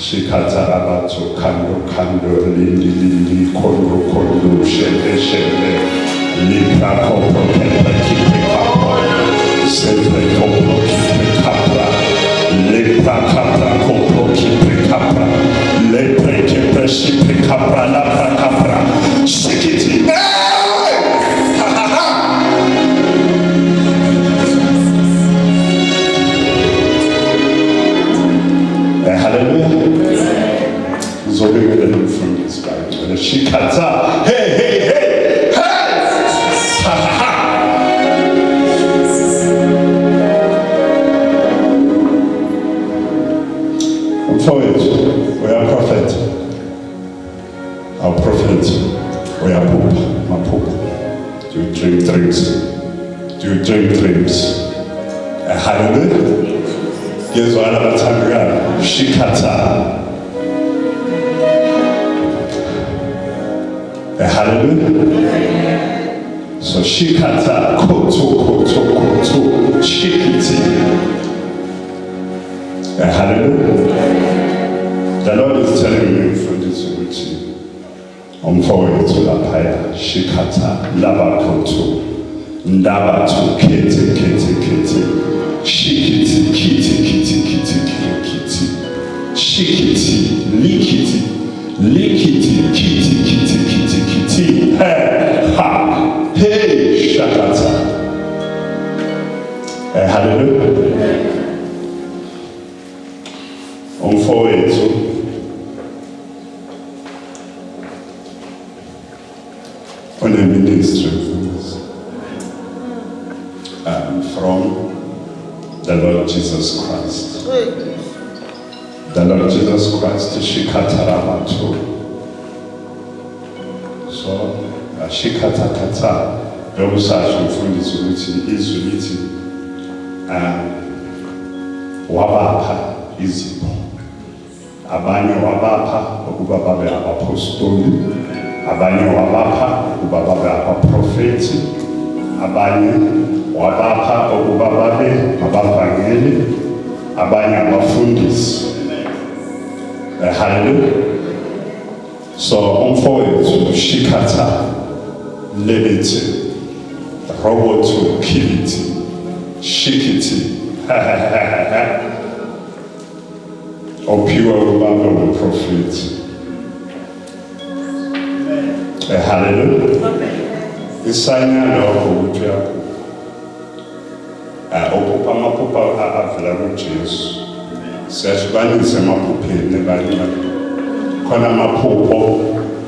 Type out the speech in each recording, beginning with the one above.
Shikatarabato kando lindi kondo shende libra kopro kepe kipe kapra sempre kopro kipe kapra libra kapra kopro kipe kapra lepre kepe shipe kapra labra kapra shikiti hallelujah. So we will look from this guy to the Shikata. Hey! Ha ha! For it, we are prophet. Our prophet, we are pope. My pope. Do you drink drinks? Do you drink drinks? Hallelujah. Here's what I'm talking about. Shikata. Hallelujah. So shikata koto shikiti. Hallelujah. The Lord is telling me from this routine. I'm forward to la paya. Shikata labakoto ndabatu kete. Shikiti kiti. Shikiti likiti kiti. Hey ha hey shakata. Hallelujah. On forward to on a ministry from the Lord Jesus Christ. The Lord Jesus Christ, Shikataramato. So, Shikatakata, those are from this unity, Wabapa, Izipo. Abanye Wabapa, Ogubababe Apostoli, Abanye Wabapa, Ogubababe Apoprofeti, Abanye Wabapa, Ogubababe Abavangeli, Abanye Abafundisi. Hallelujah. So on forward to Shikata, Levity, Roboto, Kiliti, Shikiti, or pure Bible prophet. Hallelujah. The sign of Opa Avila Jesus. Sashbani sema kupende bali kona mapopo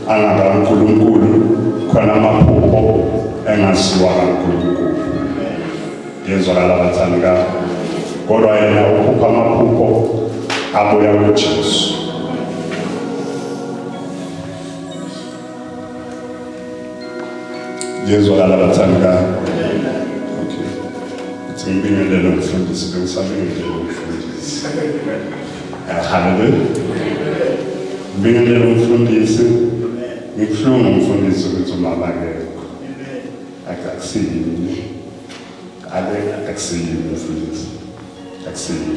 angaba nkulunkulu kona mapopo engasiwa nkulunkulu yezwakala bathanga kodwa yena ukhupha amaphupho abuya kuJesu. Yezwakala bathanga okay tsimbingelelo mfundisi bengisabingelelo mfundisi. Hallelujah. Bingelelo mfundisi ngikuhlunga umfundisi ukuthi umabakekho akakusiyini akakusiyini mfundisi akakusiyini.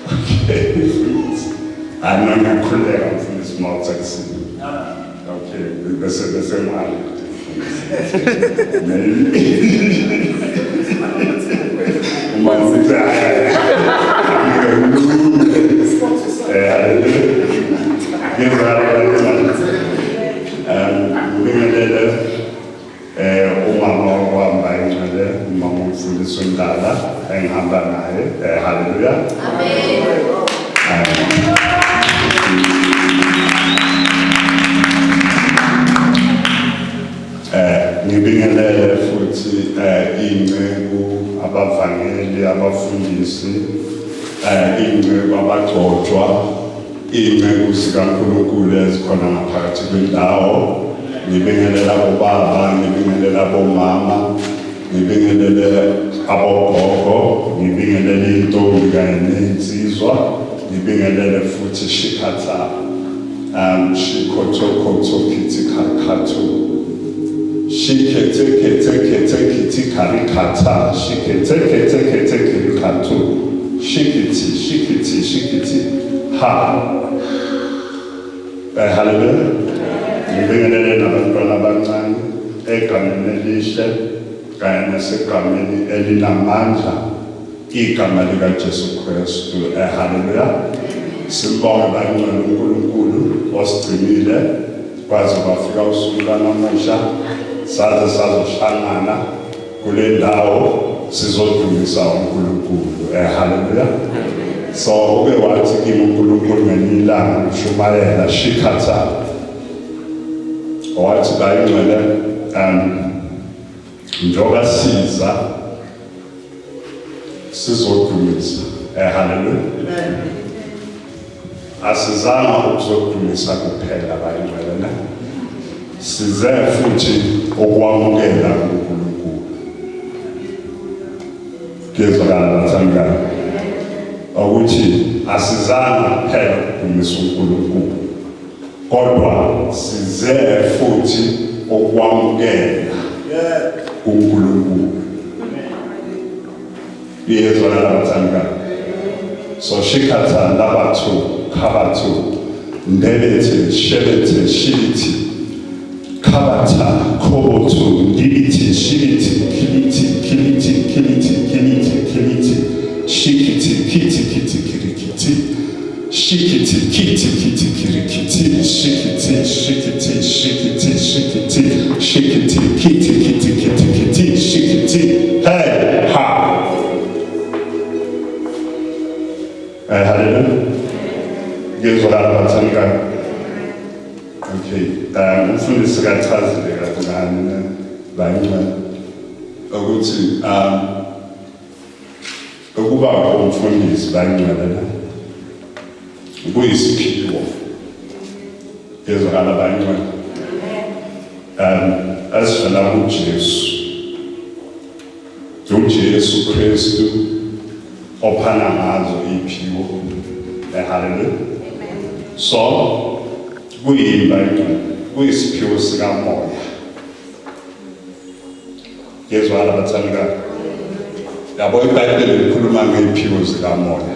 Okay mfundisi anangakhuleka mfundisi mawuthi akusiyini. Okay bese mali Hallelujah. Ngibingelele futhi inceku abavangeli abafundisi inceku abagcotshwa inceku zikaNkulunkulu ezikhona ngaphakathi kwendawo. Ngibingelela obaba, ngibingelela abomama, ngibingelele abogogo, ngibingelele intombi kanye nensizwa, ngibingelele futhi Shikata shikotokoto kitikakatu shikete kete kete kiti karikata shikete kete kete kete shikiti, ha. Hallelujah. Ngibingelele nabantwana abancane egameni elihle kanye nasegameni elinamandla igama likaJesu Kristu. Hallelujah. Sibonge bangcwele uNkulunkulu osigcinile kwaze kwafika usuku lanamuhla saze sazohlangana kule ndawo sizodumisa uNkulunkulu. Hallelujah. So uke wathi kimi uNkulunkulu ngelinye ilanga ushumayela shikhatha wathi bayingcwele njengoba siza sizodumisa. Hallelujah. Asizanga ukuzodumisa kuphela bayingcwele, size futhi ukwamukela uNkulunkulu. Ngiyezwakala bathandana ukuthi asizanga kuphela ukudumisa uNkulunkulu, kodwa size futhi ukwamukela uNkulunkulu. Ngiyezwakala bathandana. So shikhatha labathu khabathu ndebethe shebethe shiliti khabatha khobotu ndibiti shiliti kiliti kiliti kiliti kiliti kiliti shikiti kiti kiti kirikiti shikiti kiti kiti kirikiti shikiti shikiti shikiti shikiti shikiti kiti kiti kiti kiti shikiti hey ha. Hallelujah. Ngizwakala bathandana. Okay. Umfundisi kachazile kancane bangcwele ukuthi ukuba umfundisi bangcwele kuyisiphiwo. Ngizwakala bangcwele. Asifana kuJesu. uJesu Kristu ophana ngazo iphiwo. Hallelujah. So kuyisiphiwo sikamoya. Ngezwala bathandana. Yabo iBhayibheli likhuluma ngeziphiwo zikamoya.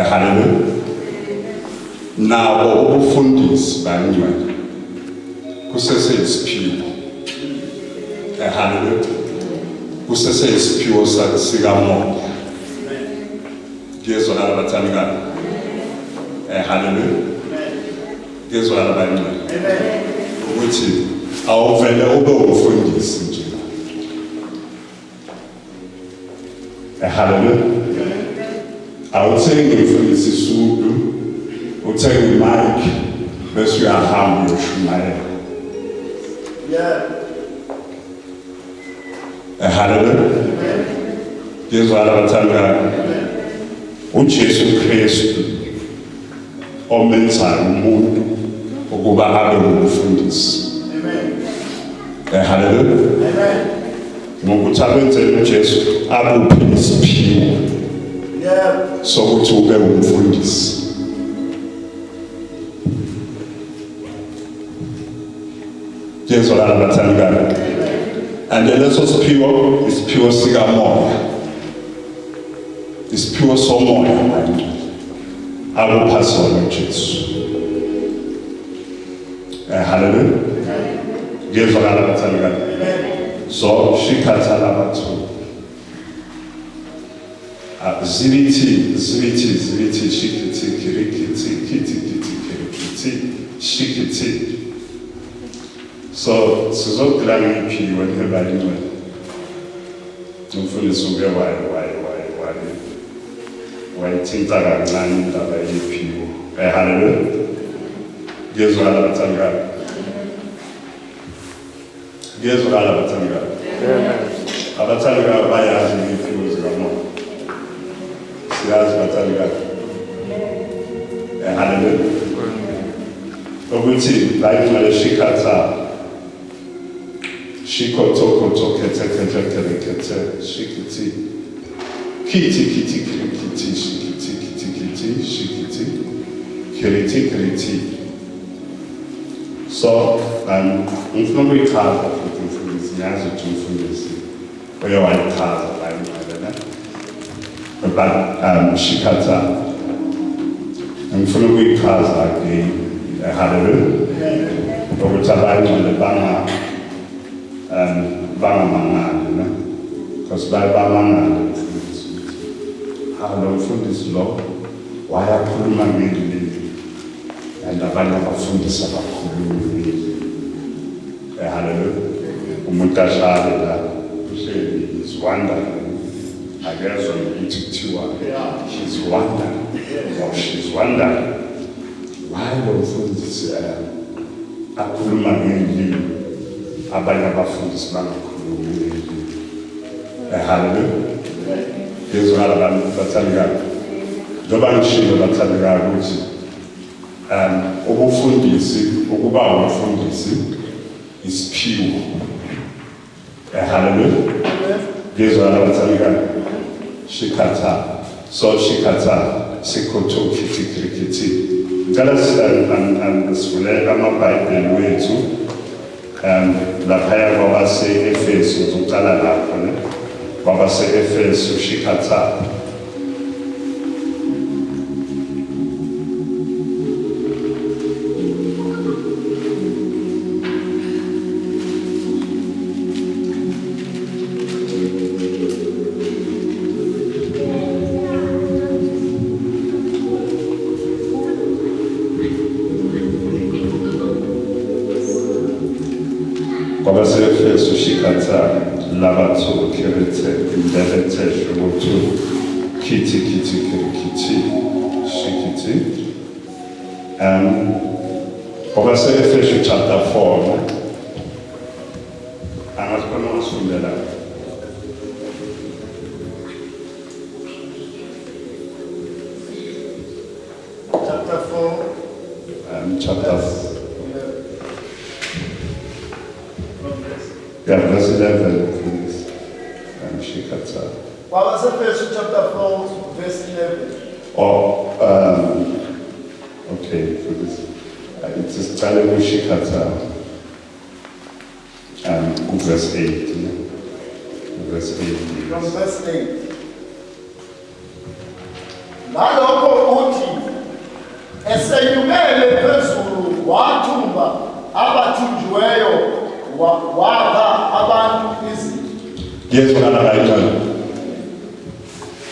Hallelujah. Nabo ubufundisi bangcwele kuseseyisiphiwo. Hallelujah. Kuseseyisiphiwo sikamoya. Ngezwala bathandana. Hallelujah. Ngezwala bangcwele. Ukuthi awuvele ube umfundisi nje. Hallelujah. Awuthengi umfundisi isudu, uthengi mic bese uyahamba uyoshumayela. Hallelujah. Ngezwala bathandana. uJesu Kristu omenza umuntu ukuba abe umfundisi. Hallelujah. Ngokuthi abenzele uJesu abuphe isiphiwo sokuthi ube umfundisi. Ngezwala bathandana. And leso siphiwo isiphiwo sikamoya. Isiphiwo somoya akupha sona uJesu. Hallelujah. Ngezwakala bathandana. So shikhatha labathu. Zibiti shikiti kirikiti kiti kiti kirikiti shikiti. So sizokudlala iphiwo nebaliwe. Umfundisi uke wayithinta kancane indaba yephiwo. Hallelujah. Ngezwakala bathandana. Ngezwakala bathandana. Abathandana bayazi iphiwo zikamoya. Siyazi bathandana. Hallelujah. Ukuthi bayingcwele shikhatha shikotokoto kete shikiti kiti shikiti kiriti. So ngifuna ukuyichaza futhi umfundisi, ngiyazi ukuthi umfundisi uyawayichaza bayingcwele. shikhatha ngifuna ukuyichaza-ke hallelujah ukuthi abangcwele bangamangali ne because bayamangali lo mfundisi lo wayakhuluma ngendlela and abanye abafundisi abakhulumi hallelujah umuntu ashale la uhleli is wondering akezwa ukuthi kuthiwa she's wondering or she's wondering why lo mfundisi akhuluma ngendlela abanye abafundisi bangakhulumi ngendlela hallelujah Yezwala abantu bathandekayo njengoba ngishilo bathandekayo ukuthi ubufundisi ukuba umfundisi isiphiwo hallelujah Yezwala bathandekayo shikhatha sikhoto kithi ngicela sivule amabhayibheli wethu laphaya kwabase-Efesu uzoqala lapho ne kwabase-Efesu shikhatha kwabase-Efesu shikhatha labatho kerete indebete shomotu kiti shikiti kwabase-Efesu chapter 4 angazikhona ukusifundela chapter 4 chapter verse 11 please shikhatha kwabase-Efesu chapter 4 verse 11 or okay for this it is telling shikhatha verse 8 verse 8 from verse 8 nalokho uthi esenyukele phezulu wathumba abathunjiweyo wakha abantu izinto ngiyezwakala kayicala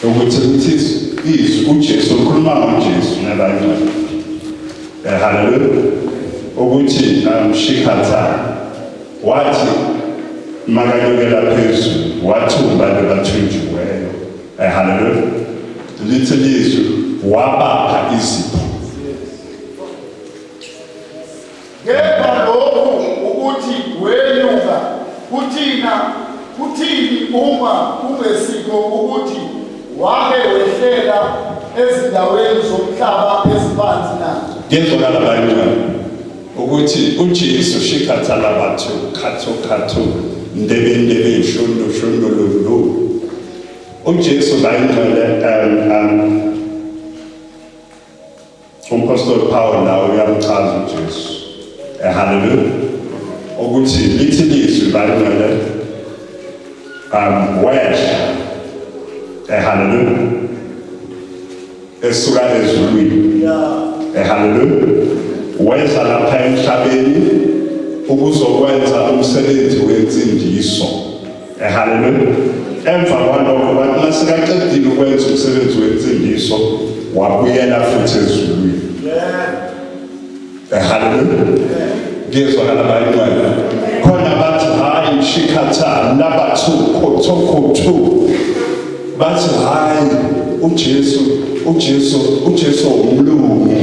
ukuthi izwi uJesu ukhuluma ngoJesu nabayicala hallelujah ukuthi shikhatha wathi makanyukela phezulu wathumba abathunjiweyo hallelujah lithi lizwi wabapha izipho kepha lokhu ukuthi wenyuka kuthini uma kungesikho ukuthi wake wehlela ezindaweni zomhlaba eziphansi na ngiyezwakala bayicala ukuthi uJesu shikhatha labatho khatho ndebe shondo lo uJesu bayicala umpostoli Paul nawo uyamchaza uJesu hallelujah ukuthi lithi lizwi bayicala wehla hallelujah esuka ezulwini hallelujah weza lapha emhlabeni ukuzokwenza umsebenzi wensindiso hallelujah emva kwalokho bathi masikaqedile ukwenza umsebenzi wensindiso wabuyela futhi ezulwini hallelujah ngiyezwakala bayicala khona bathi hayi shikhatha labatho khotho bathi hayi uJesu umlungu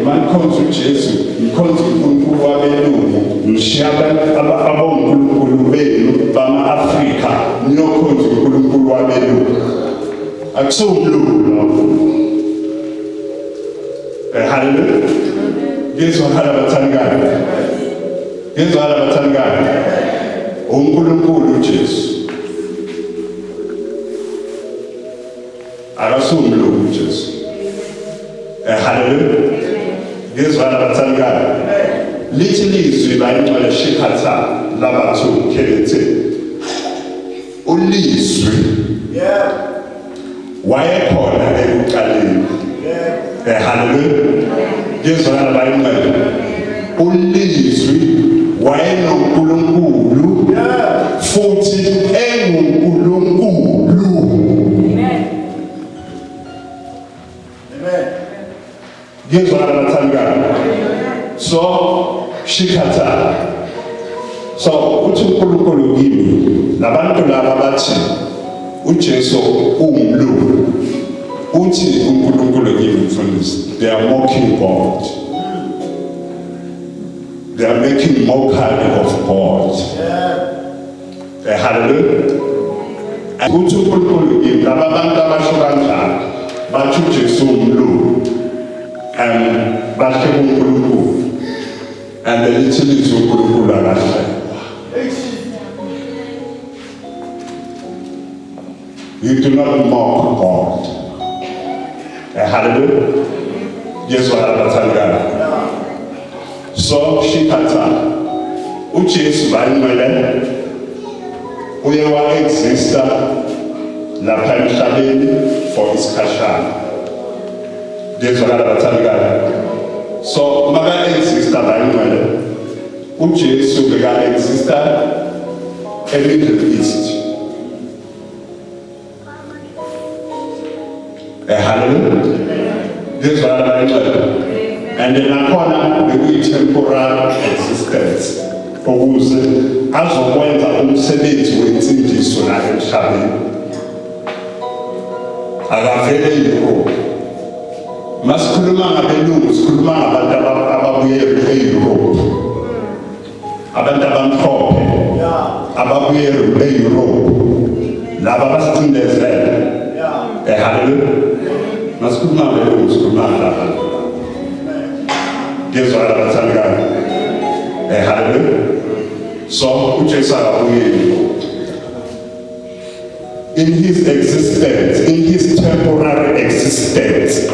manikhonza uJesu ngikhonza uNkulunkulu wabelungu ngishiya abonkulunkulu benu bama-Afrika niyokhonza uNkulunkulu wabelungu akusomlungu lokho hallelujah ngizwakala bathandekayo uNkulunkulu uJesu akasomlungu uJesu hallelujah ngizwakala bathandekayo lithi lizwi bayicala shikhatha labatho kerete ulizwi wayekhona ekuqaleni. Hallelujah. Ngizwana bayimele. Ulizwi wayenoNkulunkulu futhi enguNkulunkulu. Ngizwana bathandana. So shikhatha. So uthi uNkulunkulu kimi labantu laba bathi uJesu umlungu. Uthi uNkulunkulu kimi mfundisi. They are mocking God. They are making mockery of God. Hallelujah. Uthi uNkulunkulu kimi laba bantu abasho kanjalo bathi uJesu umlungu. Basho uNkulunkulu. And the little is uNkulunkulu akahle. You do not mock God. Hallelujah. Yes, what I'm telling. So shikhatha. uJesu bayimele uye wa-exista lapha emhlabeni for isikhashana. Ngiyezwakala bathandekayo. So maka-exista bayimele uJesu beka-exista e-Middle East. Hallelujah. This one and then nakhona bekuyi-temporal existence ukuze azokwenza umsebenzi wensindiso la emhlabeni. Akavele eYurophu. Masikhuluma ngabelungu sikhuluma ngabantu ababuye eYurophu. Abantu abamhlophe ababuye eYurophu. Laba basicindezela. Hallelujah. Masikhuluma ngabelungu sikhuluma ngalabantu. Ngezwakala bathandekayo. Hallelujah. So uJesu akabuye in his existence, in his temporary existence,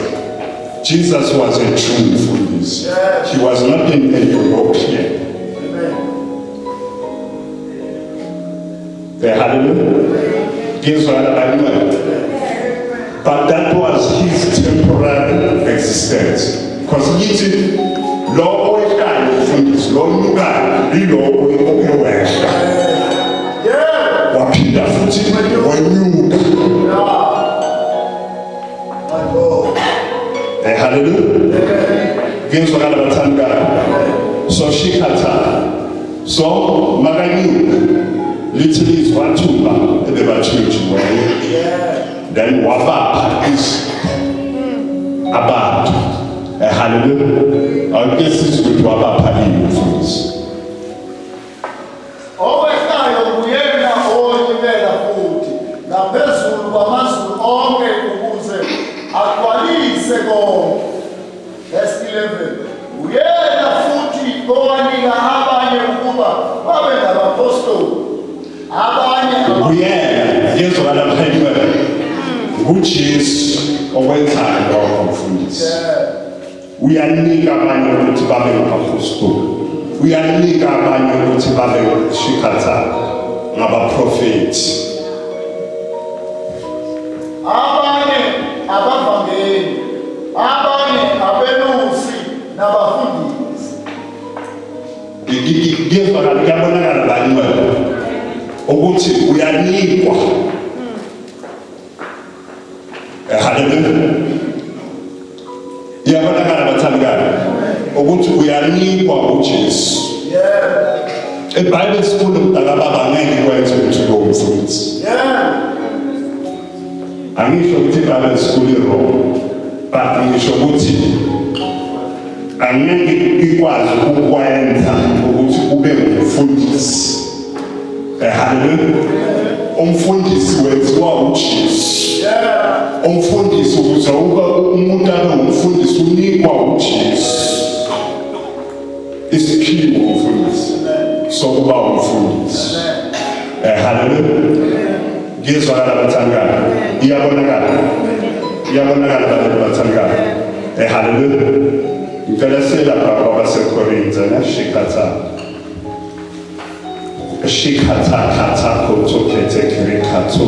Jesus was a Jew for this. He was not a European. Hallelujah. But that was his temporary existence. Because he did law of God from his law of God, the law of wapinda futhi wanyuka. Hallelujah. Ngizwakala bathandekayo. So shikhatha. So makanyuka literally is wathumba ebebathujiweyo. Then wabapha abantu. Hallelujah. I guess it's good to wabapha influence. Owehlayo kuyena onyibela futhi ngaphezulu kwamazulu onke ukuze agcwalise konke. Verse 11. Uyena futhi owanika abanye ukuba babe ngabapostoli, abanye uyena ngezwakala phakathi uJesu okwenzayo lokho mfundisi. Uyanika abanye ukuthi babe ngabapostoli. Uyanika abanye ukuthi babe shikhatha ngabaprofethi. abanye abavangeli, abanye abelusi nabafundisi. Ngiyezwakala kuyabonakala banywe ukuthi uyanikwa. Hallelujah. Iyabonakala bathandekayo ukuthi uyanikwa uJesu. eBhayibheli sikhulu mdala baba ngeke kwenze ukuthi lo mfundisi. Angisho ukuthi iBhayibheli sikhulu wrong, but ngisho ukuthi angeke ikwazi ukwenza ukuthi ube ngumfundisi. Hallelujah. Umfundisi wenziwa uJesu. Umfundisi ukuze ube umuntu abe umfundisi unikwa uJesu. Isiphiwo umfundisi sokuba umfundisi. Hallelujah. Ngizwakala bathandekayo. Iyabonakala abantu bathandekayo. Hallelujah. Ngicela selapha kwabaseKorinthe nashikhatha. Shikhatha khatha khotho kete kire khatho.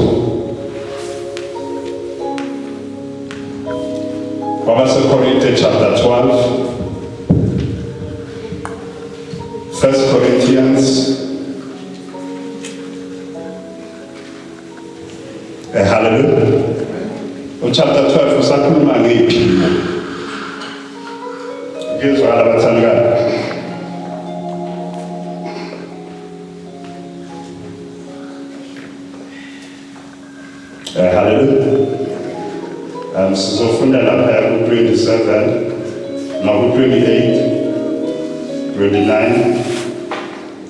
Kwabase Korinthe chapter 12. 1 Corinthians. Hallelujah. Chapter 12 usakhuluma ngephilo. Ngizwa abathandekayo. Hallelujah. Sizofunda lapha ku-27 naku-28, 29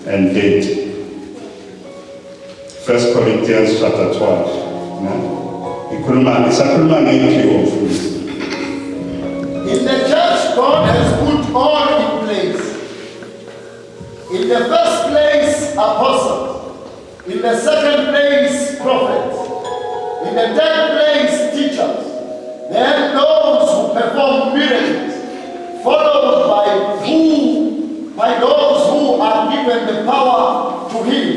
and 8. 1 Corinthians chapter 12. Isakhuluma ngempilo mfundisi. In the church, God has put all in place. In the first place, apostles. In the second place, prophets. In the third place, teachers. Then those who perform miracles, followed by those who are given the power to heal,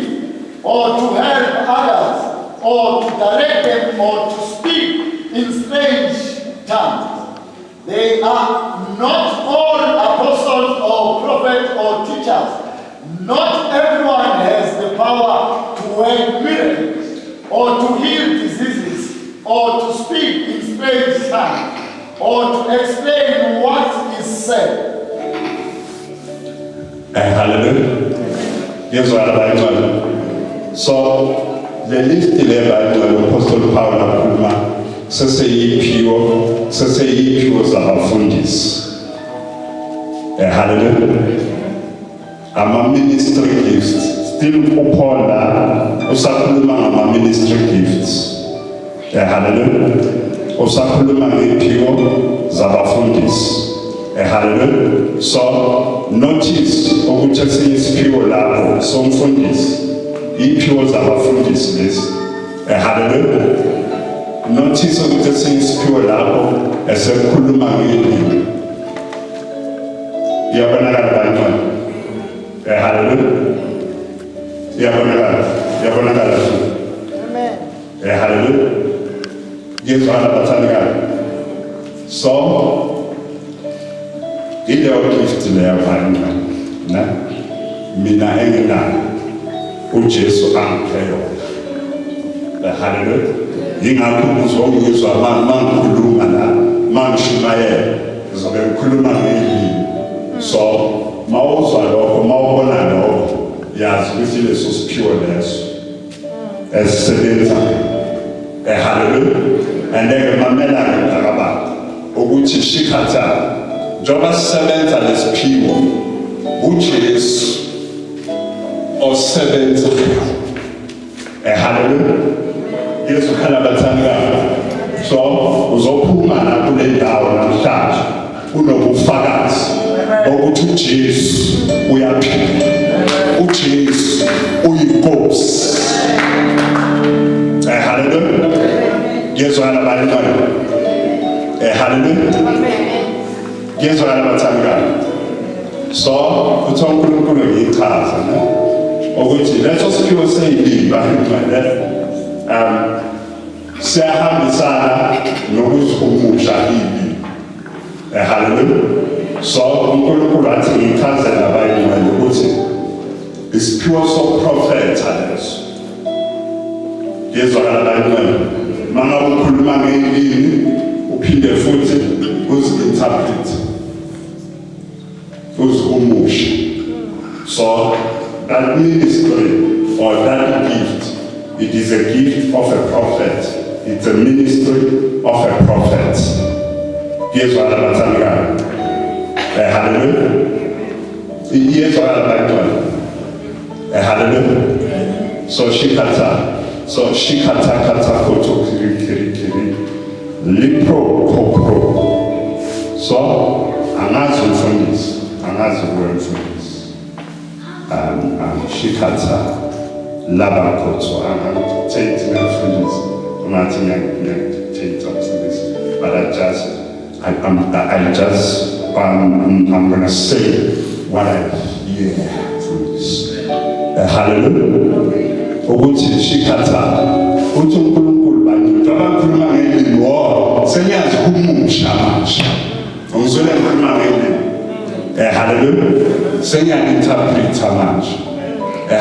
or to help others, or to direct them, or to speak in strange tongues. They are not all apostles or prophets or teachers. Not everyone has the power to work miracles, or to heal diseases, or to speak in strange tongues, or to explain what is said. Hallelujah. Yes, so the list the Apostle Paul akhuluma seseyiphiwo zabafundisi. Hallelujah. Ama-ministry gifts. Still uPaul usakhuluma ngama-ministry gifts. Hallelujah. Usakhuluma ngeyiphiwo zabafundisi. Hallelujah. So notice ukuthi siyisiphiwo lapho somfundisi. Iphiwo zabafundisi lezi. Hallelujah. Notice ukuthi siyisiphiwo lapho esekhuluma ngelimi. Iyabonakala bantwana. Hallelujah. Iyabonakala. Amen. Hallelujah. Ngizwa abathandekayo. So ileyo gift leyo bantwana. Mina enginayo. uJesu angiphe yona. Hallelujah. Yingakho uzongizwa mangikhuluma la, mangishumayela, ngizobe ngikhuluma ngelimi. So mawuzwa lokho, mawubona lokho, yazi ukuthi leso siphiwo leso esisebenza. Hallelujah. Andeke mamelane mntakababa ukuthi shikhatha njengoba sisebenza lesiphiwo uJesu osebenza. Hallelujah. Yesu khona bathandekayo. So uzophuma la kule ndawo namhlanje unobufakazi ukuthi uJesu uyaphila. uJesu uyinkosi. Hallelujah. Yesu anabalitana. Hallelujah. Yesu anabathandekayo. So uthi uNkulunkulu ngichaza ukuthi leso siphiwo seyilimi siyahambisana nokuzihumusha ilimi. Hallelujah. So uNkulunkulu athi ngichazela abayimali ukuthi isiphiwo soprofetha leso. Ngizwakala bayimali mangabe ukhuluma ngelimi uphinde futhi uzi-interpret, uzihumusha. So that ministry or that gift, it is a gift of a prophet. It's a ministry of a prophet. Here's what I'm telling you. Hallelujah. Here's what I'm telling you. Hallelujah. So shikata kata koto kiri lipro kopro. So angazi mfundisi. Shikata labakoto. I'm taking mfundisi. But I'm going to say what I hear from this. Hallelujah. Ukuthi shikata. Uthi uNkulunkulu bantu abakhuluma ngelimi senyazi kumusha manje ungizwele ngikhuluma ngene hallelujah sengiya-interpreta manje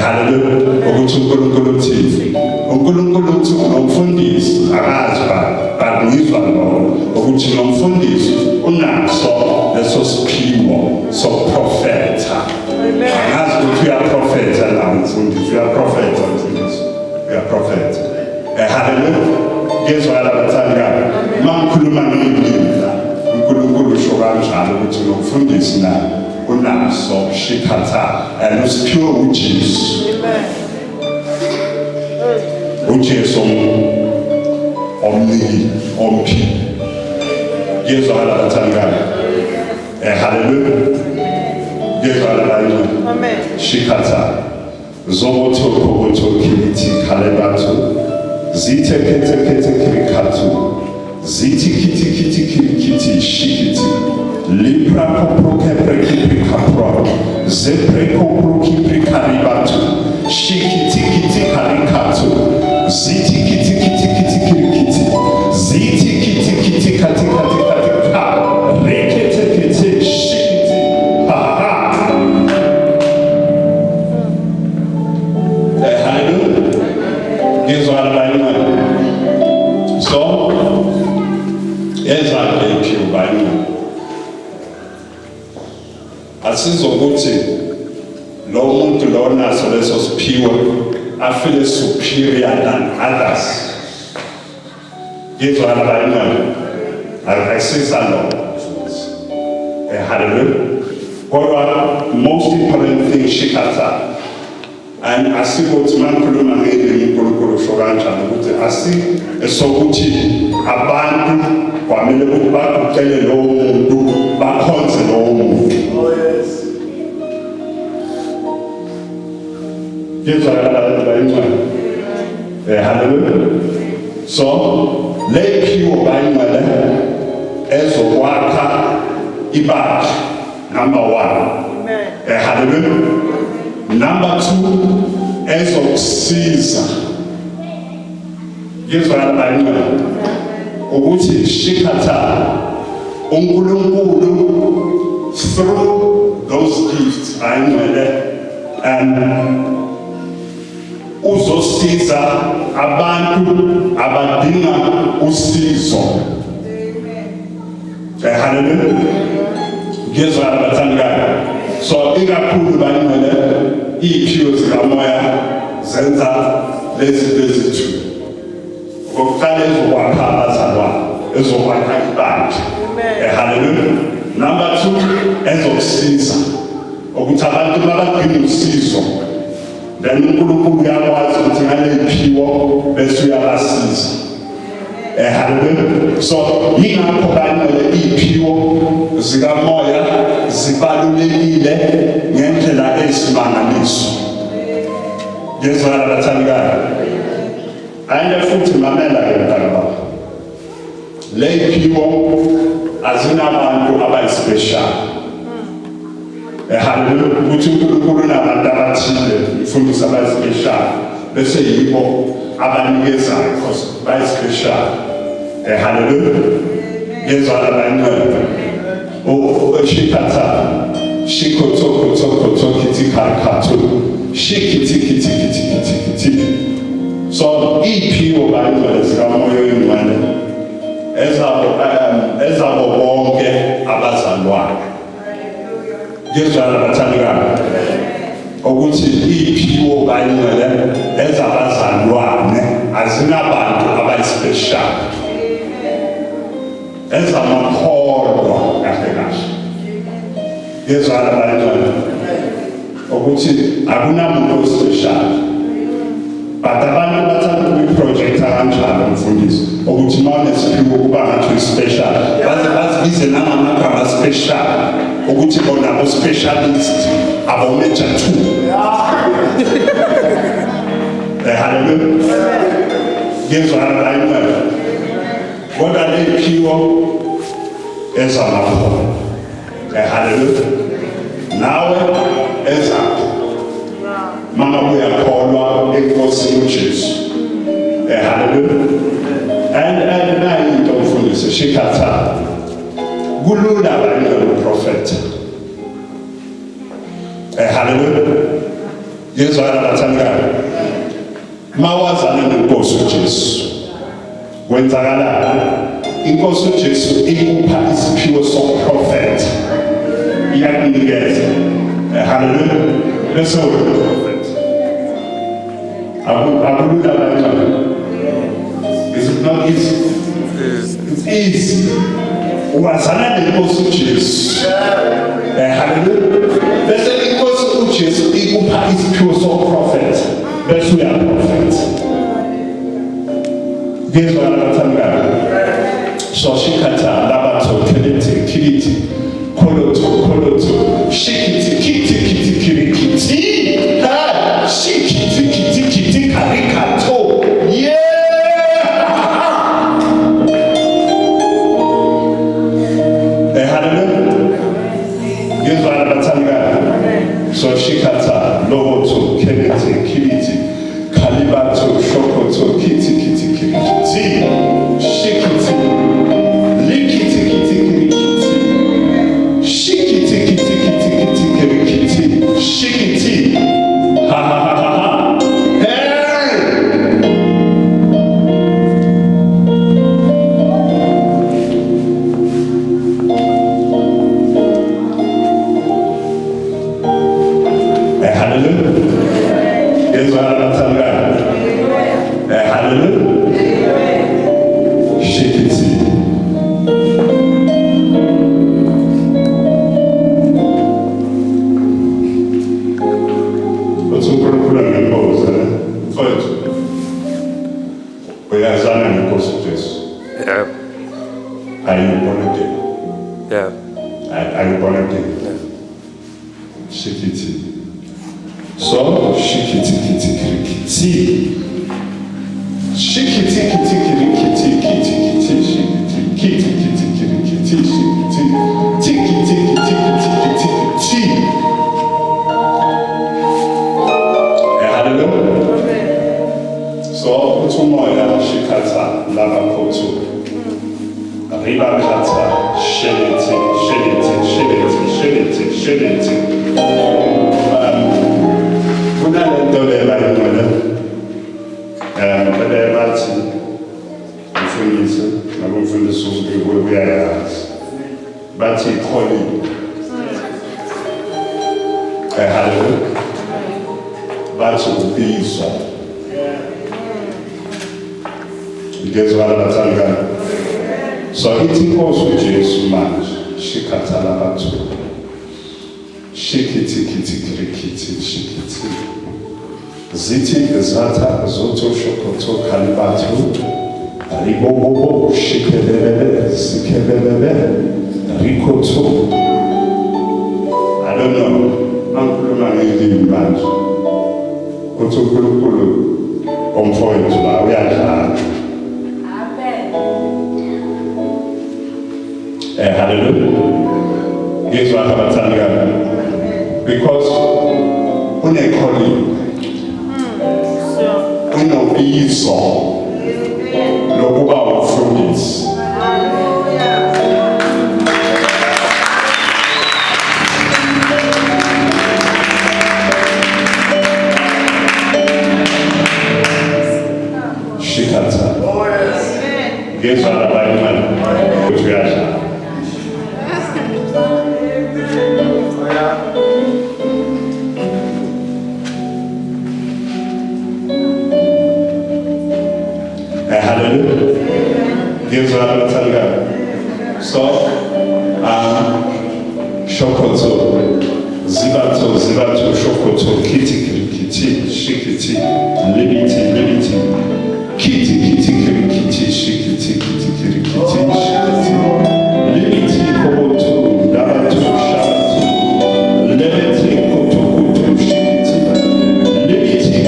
hallelujah ukuthi uNkulunkulu uthini uNkulunkulu uthi unomfundisi akazi but ngizwa lo ukuthi nomfundisi unaso leso siphiwo soprofetha angazi ukuthi uyaprofetha la mfundisi uyaprofetha mfundisi uyaprofetha hallelujah ngezwala bathanda mangikhuluma ngilimi la uNkulunkulu usho kanjalo ukuthi nomfundisi na unaso shikhatha nosiphiwe uJesu uJesu omphi ngezwala bathanda hallelujah ngezwala bayini amen shikhatha zobothoko kithi khalebatu zithe kethe kirikatu ziti kiti shikiti libra koproke preki kapro zepre koproki prekaribatu shikiti karikatu ziti kiti kirikiti ziti kiti kati ka rekete shikiti aha hallelujah ngizwala bayina so ezakhe impilo bayina asizokuthi lo muntu lo naso leso siphiwe afile superior than others ngizwala bayina akusisa lo hallelujah kodwa most important thing shikhatha and asikuthi mangikhuluma ngeli uNkulunkulu usho kanjani ukuthi esokuthi abantu kwamele ukuthi bakucele lo muntu bakhonze lo muntu ngizwakala bayingcwele hallelujah so lephiwo bayingcwele ezokwakha ibandla number 1 amen hallelujah number 2 ezokusiza ngizwakala bayingcwele ukuthi shikhatha uNkulunkulu through those gifts bayingcwele uzosiza abantu abadinga usizo hallelujah ngizwa abathanda so ikakhulu bayingcwele iphiwo zikamoya zenza lezi zinto ngokuqala ezokwakha abazalwane ezokwakha ibandla hallelujah number 2 ezokusiza ukuthi abantu babadinga usizo then uNkulunkulu uyakwazi ukuthi ngale iphiwo bese uyabasiza hallelujah so yingakho bayingcwele iphiwo zikamoya zibalulekile ngendlela eyisimangaliso ngezwala bathandikayo ande futhi mamela ke mntana le iphiwo azinabantu abayispecial hallelujah ukuthi uNkulunkulu nabantu abathile ifundisa abayispecial bese yibo abanikezayo because bayispecial hallelujah ngezwala bayingcwele shikhatha shikotoko kiti karikatu shikiti so iphiwo bayingcwele zikamoya oyingcwele ezabo bonke abazalwane ngizwala bathandikayo ukuthi iphiwo bayingcwele ezabazalwane azinabantu abayispecial ezamakholwa kahle ngizwala bayingcwele ukuthi akunamuntu ospecial but abantu bathanda ukuyiprojecta kanjalo mfundisi ukuthi uma unesiphiwo kuba ngathi uyi-special bazibize nangamagama special ukuthi bona bo-specialist abo-major 2 hallelujah ngizwala bayingcwele kodwa leyiphiwo ezamakholwa hallelujah nawe ezakho mama uyakholwa enkosini uJesu hallelujah and nayo into mfundisi Jesu shikatha kulula abanye uprofeta. Hallelujah. Yesu anabatangana mawazana nenkosi uJesu kwenzakala inkosi uJesu ikupha isiphiwo soprofeta iyakunikeza. Hallelujah. Bese uprofeta akulula abanye. Is it not easy? It's easy. Wazana nenkosi uJesu. Hallelujah. Bese inkosi uJesu ikupha isiphiwo soprofeta. Bese uyaprofeta. Ngizwa abathangana. So shikata labatho kiliti koloto shikiti kirikiti ha shikiti karikato. Yeah. So shikata, loboto, kelete, kiliti, kalibato, shokoto, kiti, kirikiti, shikiti, likiti, kirikiti, shikiti, kirikiti, shikiti, ha. Hey! Are you born again? Yeah. Are you born again? Yeah. Shikiti. So, shikiti, kirikiti. Shikiti, kirikiti, shikiti, kirikiti, shikiti. Hallelujah. So, utumoya shikata lavakotu. Riba kata sheliti. Kuna lento lebayimona. Kade bathi mfundisi nakumfundisi uyayazi. Bathi calling. Hallelujah. Bathi ubizwa. Ngezwe abathangana. So ithi inkosi uJesu manje shikathala bathu shikiti kirikiti shikiti zithi zatha zotho shokoto kalibathu ribobobo shikelele sikelele rikoto. I don't know ankuluma ngilimi manje uthi uNkulunkulu omfowethu la uyadlala. Hallelujah. Guess what happened? Because when they call you, when you be so, no go out from this. Shikata. Guess what happened? Which we are. Hallelujah. Gives her a tanga. So, shokoto, zibato, shokoto, kiti, shikiti, limiti, kiti, shikiti, shikiti, limiti, koboto, dabato, shabato, lemeti, koto, shikiti, limiti,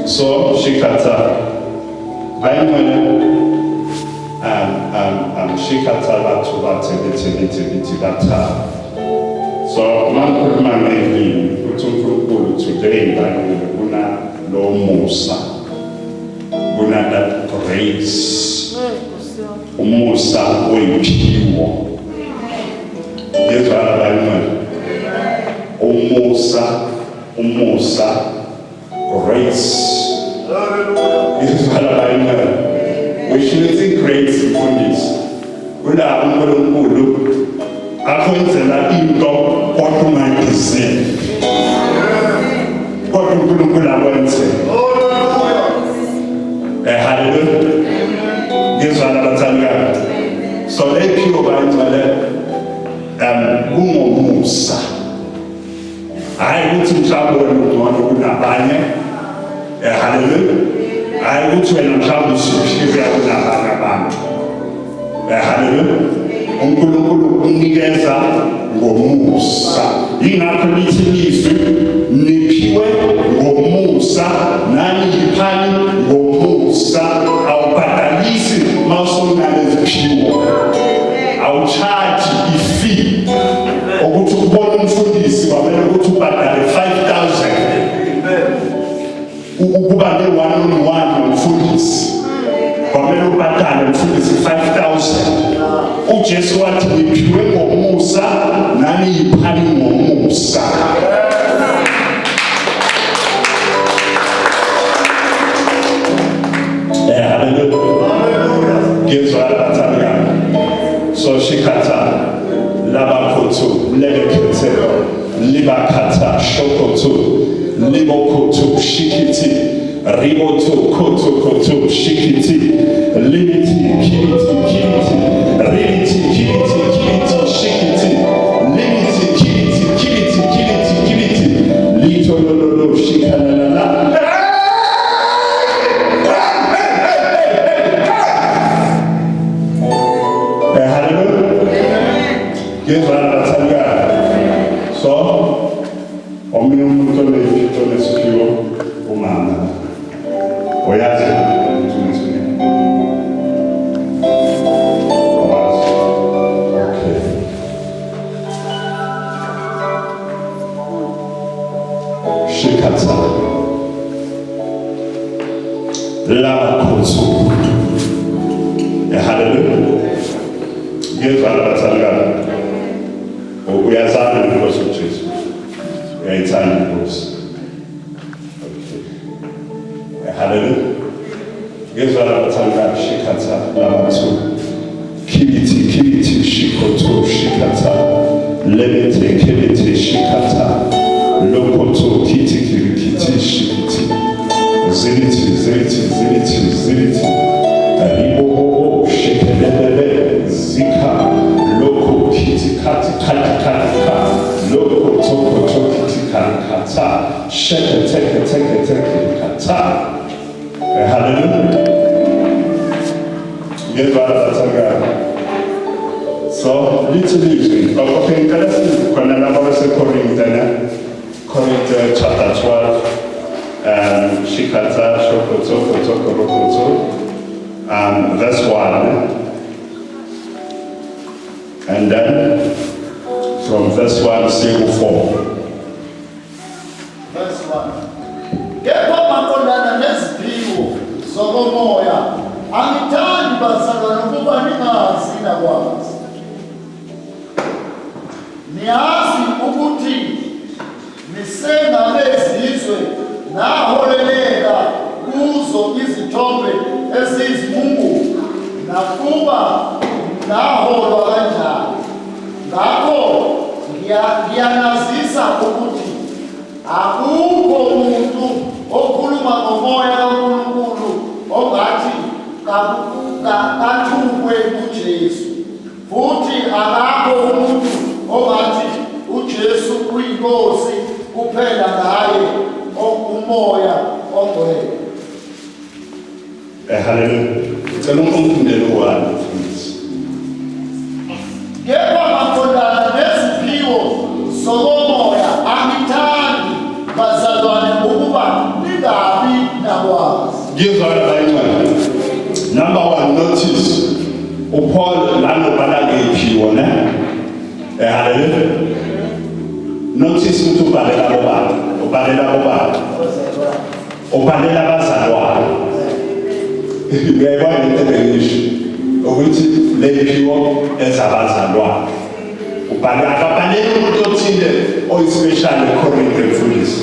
so shikata. bathi bathathu. So mangikhuluma ngevini ukuthi uNkulunkulu today ngakho kuna lo musa, kuna that grace, umusa oyiphiwo. Yezwa abanye umusa grace. Yezwa abanye we should think grace mfundisi. Kuna uNkulunkulu akwenzela into kodwa ungayideserve. Kodwa uNkulunkulu akwenze. Hallelujah. Ngizwa abathandekayo. So lephiwo bayithole kungomusa. Hayi ukuthi mhlawumbe wena kunabanye. Hallelujah. Hayi ukuthi wena mhlawumbe usuphiwe kunabanye abantu. Hallelujah. uNkulunkulu unikeza ngomusa. Ingakho lithi lizwi niphiwe ngomusa nani yiphani ngomusa. Awubhadalisi mawusunaleziphiwo. Awucharge ifee. Ukuthi ukubona umfundisi kwamele ukuthi ubhadale 5,000. Ukuba ne-one-on-one nomfundisi kwamele ubhadale umfundisi 5,000. uJesu wathi niphiwe ngomusa nani yiphani ngomusa. Hallelujah. Ngizwa abathandekayo. So shikhatha labakhotho lebekhethe libakhatha shokoto libokoto shikiti riboto koto shikiti limiti kiliti rimiti kiliti shikiti limiti kiliti lito lolo shikanana. So, omunye umuntu onesifiso nesiphiwo umama. Uyazi ukuthi okay. Shikhatha labakhotho. Hallelujah. Ngizwa abathandekayo. Uyazana inkosi uJesu. Uyayithanda inkosi. Okay. Hallelujah. Ngizwa abathandekayo shikhatha labathu. Kiliti shikoto shikhatha. Lebete kiliti shikhatha. Lokoto kiti shikiti. Ziliti. Ribo shikelele zika. Loko kiti kati loko toko kiti kata sheke teke kata. Hallelujah. So literally okay, when I was Corinthians chapter 12 shikata shokoto rokoto verse 1. And then from verse 1 to 4. Verse 1. Kepha maqondana neziphiwo zokomoya angithandi bazalwane ukuba ningazi nakwazi. Niyazi ukuthi nisengabezizwe naholeleka kuzo izithombe eziyizimungu nakuba naholwa kanjani. Ngakho ngiyanazisa ukuthi akukho umuntu okhuluma ngomoya kaNkulunkulu ongathi kathukwe uJesu. Futhi akakho umuntu ongathi uJesu uyinkosi kuphela ngaye umoya ongcwele. Hallelujah. Ngicela ungifundele uwani mfundisi. Kepha maqondana neziphiwo zokomoya angithandi bazalwane ukuba ningabi nakwazi. Ngizwa abayithanda. Number 1, notice uPaul lanobhala ngephiwo phiwo ne haleluya. Notice ukuthi ubhalela bobaba, ubhalela abazalwane. Ngiyayibona into engisho ukuthi lephiwo ezabazalwane. Akabhaleli umuntu othile oyi-special according to mfundisi.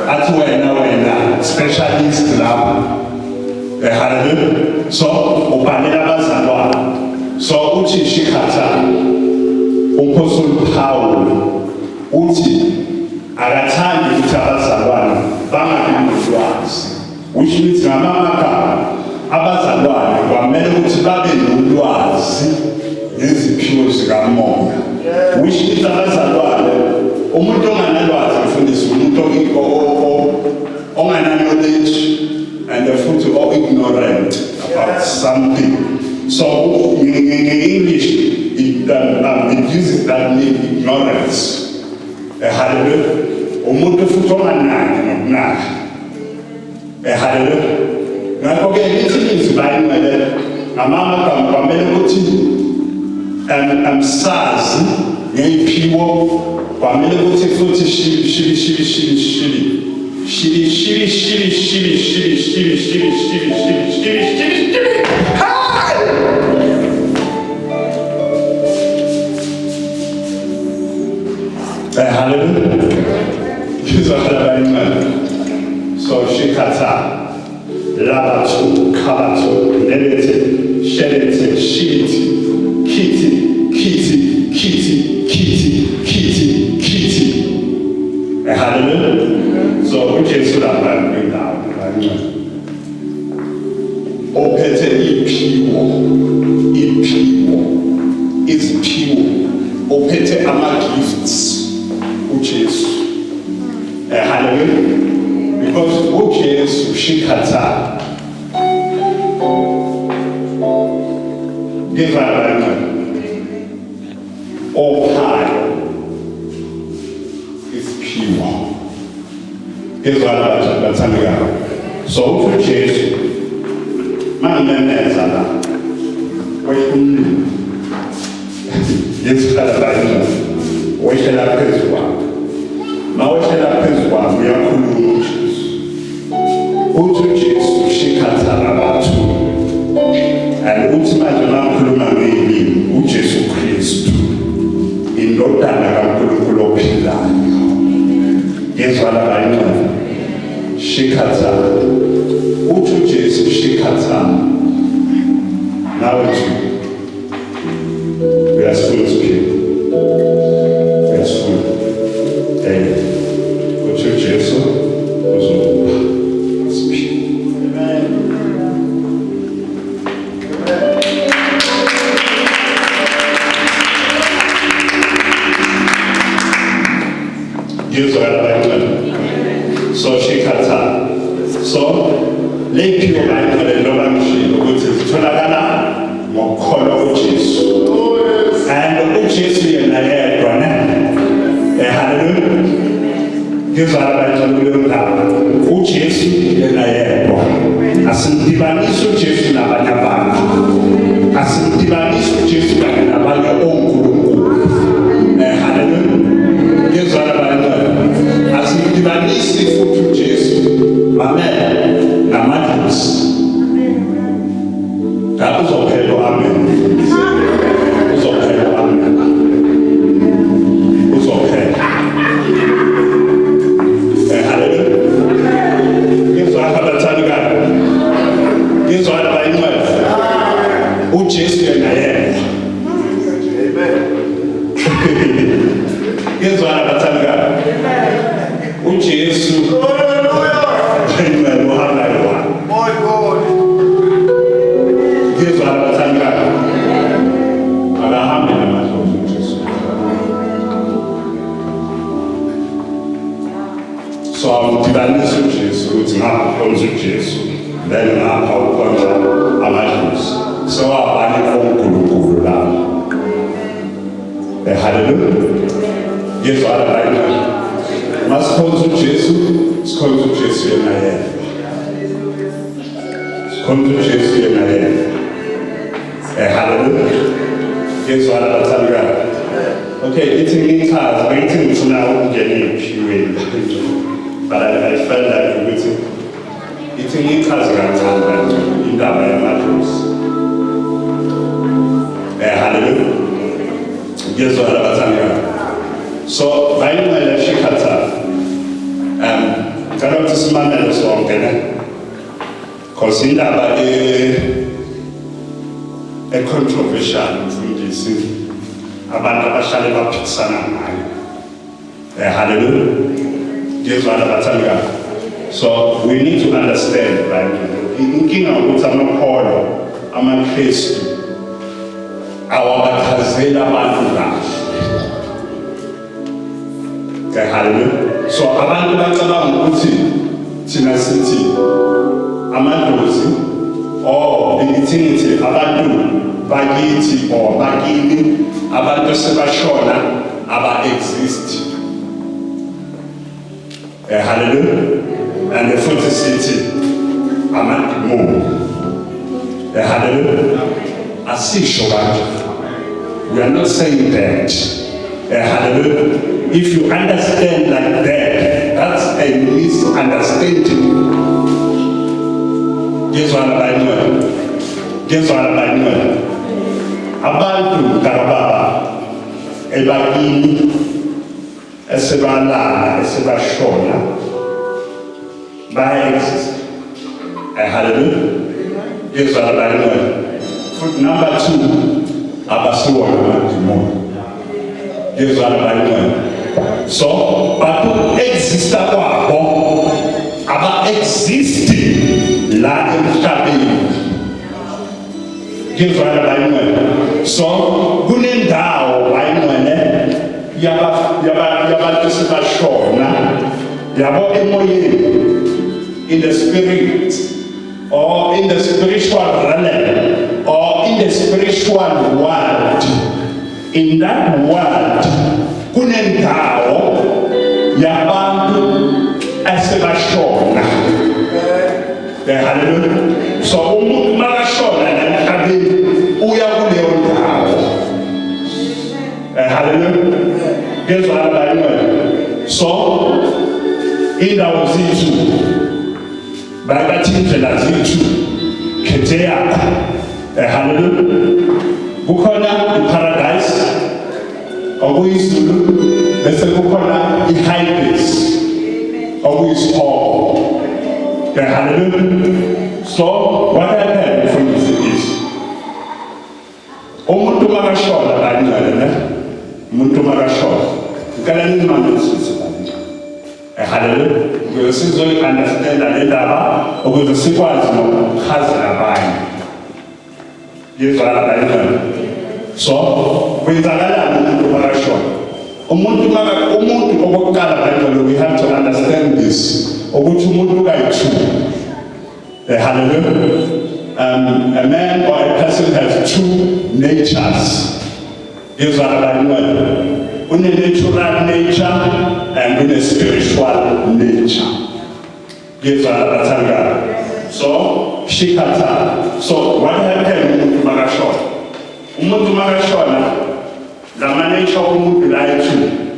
Athi wena specialist lapho. Hallelujah. So ubhalela abazalwane. So uthi shikhatha uMaphostoli Paul uthi akathandi ukuthi abazalwane bangabi nolwazi. Which means ngamagama abazalwane kwamele ukuthi babe nolwazi ngeziphiwo zikamoya. Which means abazalwane umuntu onganalwazi mfundisi umuntu ongana-knowledge and futhi ignorant about something. So in English it uses that name ignorance. Hallelujah. Umuntu futhi onganaki nokunaka. Hallelujah. Ngakho-ke lithi izwi bayimele ngamagama kwamele ukuthi sazi ngeyiphiwo kwamele ukuthi futhi shili. Hallelujah. So shikata, labatu, kabatu, nelete, shelete, shiti, kiti. Hallelujah. So uJesu lapha indawo ophethe iziphiwo ophethe ama-gifts uJesu. Hallelujah. Because uJesu shikhatha ngivana ophayo isiphiwo ezwana bathandekayo. So uJesu mangineneza la wayifuna yesifala bayini wayishela phezu kwami maweshela phezu kwami uyakhuluma uJesu shikhatha abantu and uthi manje makhuluma ngeyilimi uJesu Kristu indodana kaNkulunkulu ophilayo. Ngezwana bayini shikhatha uthi uJesu shikhatha nawe too. Uyasifuna isiphila uyasifuna uthi uJesu uzokupha isiphila. Ngezwana bayini so shikhatha. So lephiwo bayimele noma ngishilo ukuthi zitholakala ngokukholwa uJesu. And uJesu yena yedwa ne. Hallelujah. Ngizwa abantu kulendaba. uJesu yena yedwa. Asimdibanisi uJesu nabanye abantu. Asimdibanisi uJesu kanye nabanye onkulunkulu. Hallelujah. Ngizwa abantu. Asimdibanisi futhi uJesu amen namajusi. Uzophelwa amen. Uzophelwa amen. Uzophelwa. Hallelujah. Ngizwa abathandekayo. Ngizwa abayinqwele. uJesu yena yedwa. Amen. Ngizwa abathandekayo. uJesu So amdibanisa uJesu ukuthi ngapha uJesu then ngapha ukhona amajusi. So abanye onkulunkulu lapha. Hallelujah. Ngizwa abayinqwele. Masikhonza uJesu, sikhonza uJesu yena yedwa. Sikhonza uJesu yena yedwa. Hallelujah. Ngezwa labathandekayo. Okay, ithi ngichaza bengithi ngifuna ukungena ephiyweni. But I felt like ukuthi ithi ngichaze kancane indaba yamadlozi. Hallelujah. Ngezwa labathandekayo. So, bayimele shikhatha. Ngicela ukuthi simamele sonke ne. Because indaba controversial mfundisi abantu abahlale baphikisana ngayo. Hallelujah. Ngezwa labathandekayo. So we need to understand right. Inkinga ukuthi amakholwa amaKristu awabachazela abantu kahle. Hallelujah. So abantu bacabanga ukuthi thina sithi amadlozi ngithi abantu bakithi bakini abantu sebashona aba-exist. Hallelujah. And the futhi sithi amadimoni. Hallelujah. Asisho kanje. We are not saying that. Hallelujah. If you understand like that, that's a misunderstanding. Ngezwa labayinwele. Abantu karababa ebakini esebalala esebashona baya-exist. Hallelujah. Ngezwa labayinwele. Futhi number 2 abasiwona amadimoni. Ngezwa labayinwele. So batu exista kwabo aba-existi la emhlabeni. Ngezwa labayinwele. So kunendawo bayinwele yabantu sebashona yabo emoyeni, in the spirit or in the spiritual realm or in the spiritual world. In that world kunendawo yabantu asebashona. Hallelujah. So umuntu makashona emhlabeni uya kuleyo ndawo. Hallelujah. Ngezwa labayinwele. So indawo zethu bathi indlela zethu khethe yakho. Hallelujah. Kukhona iparadise okuyizulu bese kukhona i-Hades okuyisiphoqo. Hallelujah. So what happened from this is umuntu makashona bayinwele umuntu makashona ngicela ningimamezise bandla. Hallelujah. Ukuze sizoyi-understanda le ndaba ukuze sikwazi nokuchazela abanye. Ngezwa labayinwele. So kwenzakalani umuntu makashona? Umuntu okokuqala bayinwele, we have to understand this ukuthi umuntu kayi-2. Hallelujah. A man or a person has 2 natures. Ngezwa labayinwele. Une-natural nature and une-spiritual nature. Ngezwa labathandekayo. So shikhatha. So what happened umuntu makashona? Umuntu makashona lama nature umuntu layi-2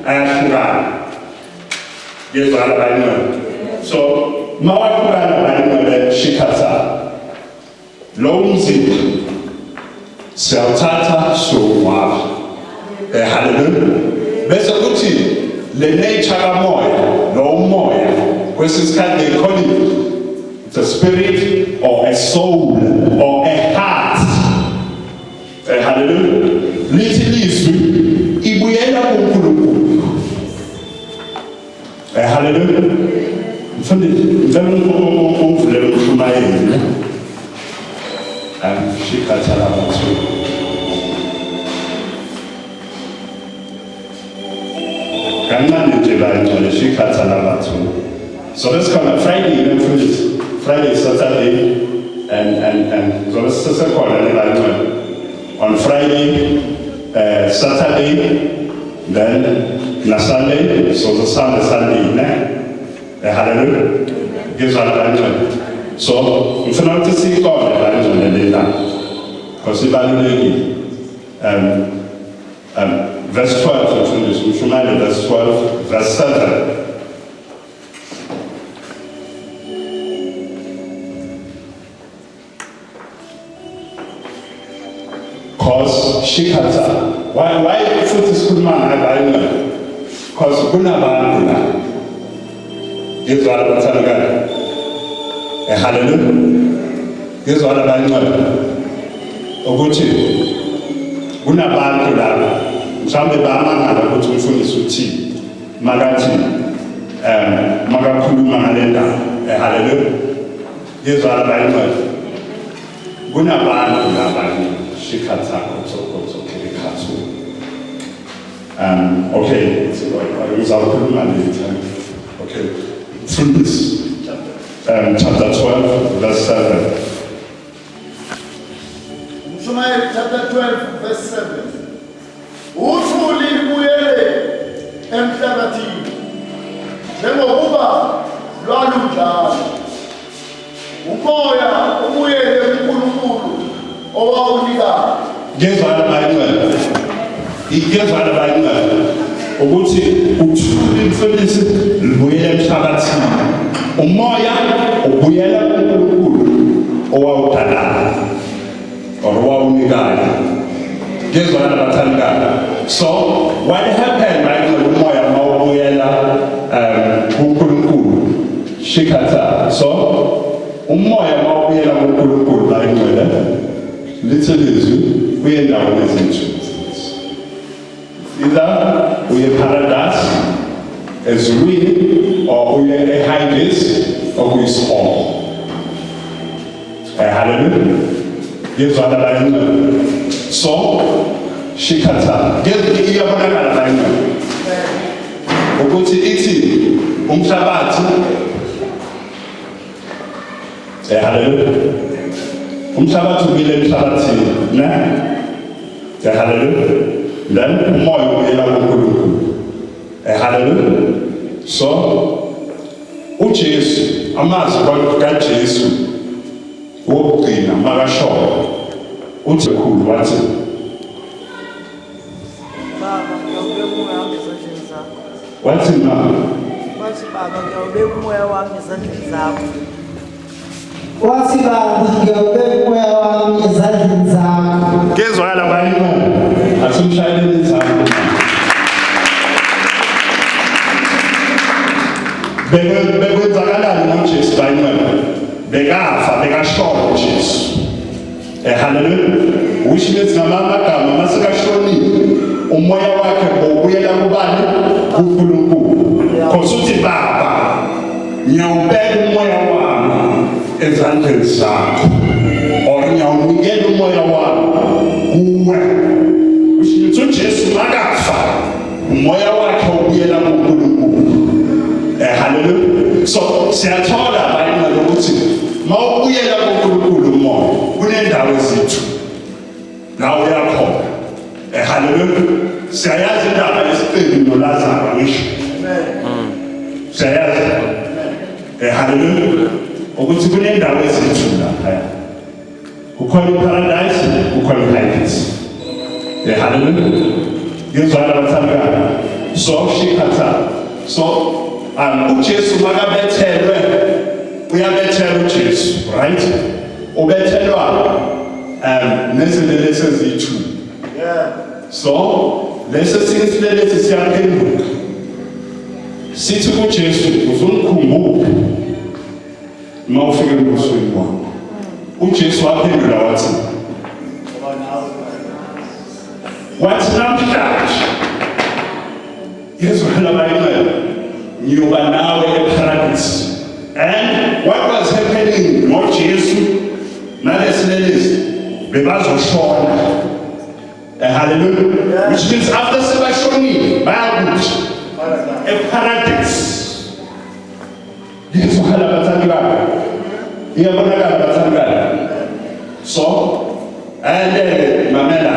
ayahlukana. Ngezwa labayinwele. So mawahlukana bayinwele shikhatha. Lo mzimba siyawuthatha siyowungcwaba. Hallelujah. Bese kuthi le nature kamoya, lo umoya, kwesinye isikhathi they call it the spirit or a soul or a heart. Hallelujah. Lithi lizwi ibuyela kuNkulunkulu. Hallelujah. Mfundisi, ngicela ungivulele umshumayeli. Shikhatha labathu. So let's come on Friday, Friday, Saturday, and so let's call it on Friday, Saturday, then na Sunday, so the Sunday, hallelujah. Gives our attention. So if you want to see God, because if I Verse 12, mfundisi, Mshumayeli verse 12, verse 7. Cause shikata. Why futhi sikhuluma ngayo? Cause kunabantu la. Ngizwa abathanda. Hallelujah. Ngizwa abangcwele. Ukuthi kunabantu la. Mhlawumbe bamangala ukuthi umfundisi uthi makathi makakhuluma ngale ndaba. Hallelujah. Ngizwa abangcwele. Kunabantu la shikata kotso kirikatsu. Okay, so ngizawukhuluma later. Okay. Through this. Chapter 12, verse 7. Mshumayeli chapter 12, verse 7. Uthuli libuyele emhlabathini njengokuba lwalunjalo. Umoya ubuyele kuNkulunkulu owawunikayo. Ngezwa abangcwele. Ngezwa abangcwele. Ukuthi uthuli mfundisi libuyele emhlabathini. Umoya ubuyela kuNkulunkulu owawudala owawunikayo. Ngezwa abathandekayo. So what happened right when umoya mawubuyela kuNkulunkulu shikata. So umoya mawubuyela kuNkulunkulu bayingcwele lithi lizwi uyendawo ezintsha. Either uye paradise ezulwini or uye eHades or kuyisipho. Hallelujah. Ngizwa abangcwele. So shikata. Iyabonakala abangcwele. Ukuthi ithi umhlabathi. Hallelujah. Umhlabathi ubile emhlabathini, ne? Hallelujah. Then umoya ubuyela kuNkulunkulu. Hallelujah. So uJesu amazwi kaJesu wokugcina makashoyo uthi khulu wathi Baba ngiyawubeka umoya wami ezandleni zakho. wathi na Wathi baba ngiyawubeka umoya wami ezandleni zakho. Wathi baba ngiyawubeka umoya wami ezandleni zakho. ngezwakala bayini asimshayeleni izandla bekwenzakalani ngoJesu bayini bekafa bekashona uJesu. Hallelujah. Which means namagama masekashonile umoya wakhe ubuyela kubani kuNkulunkulu. Kosuthi baba ngiyawubeka umoya wami ezandleni zakho or ngiyawunikela umoya wami kuwe. Which means uJesu makafa umoya wakhe ubuyela kuNkulunkulu. Hallelujah. So siyathola bayini ukuthi mawubuyela kuNkulunkulu umoya kunendawo ezithu nawe uyakhona. Hallelujah. Siyayazi indaba yesiqingi noLazaro ngisho. Siyayazi. Hallelujah. Ukuthi kunendawo ezithu lapha. Kukhona iparadise, kukhona iHades. Hallelujah. Ngizwala bathandana. So shikata. So uJesu makabethelwe uyabethelwa uJesu, right? Ubethelwa nezinto ezithu. So lesi sinhlelesi siyaphenduka. Sithi kuJesu uzungikhumbula mawufika embusweni wakho. uJesu waphendula wathi namhlanje ngizwela bayini ngiyoba nawe eparadise. And what was happening ngoJesu nalesilelesi bebazoshona. Hallelujah. Which means after sebashonile bayakuthi eparadise. Ngizwela bathandana. Iyabonakala bathandana. So and mamela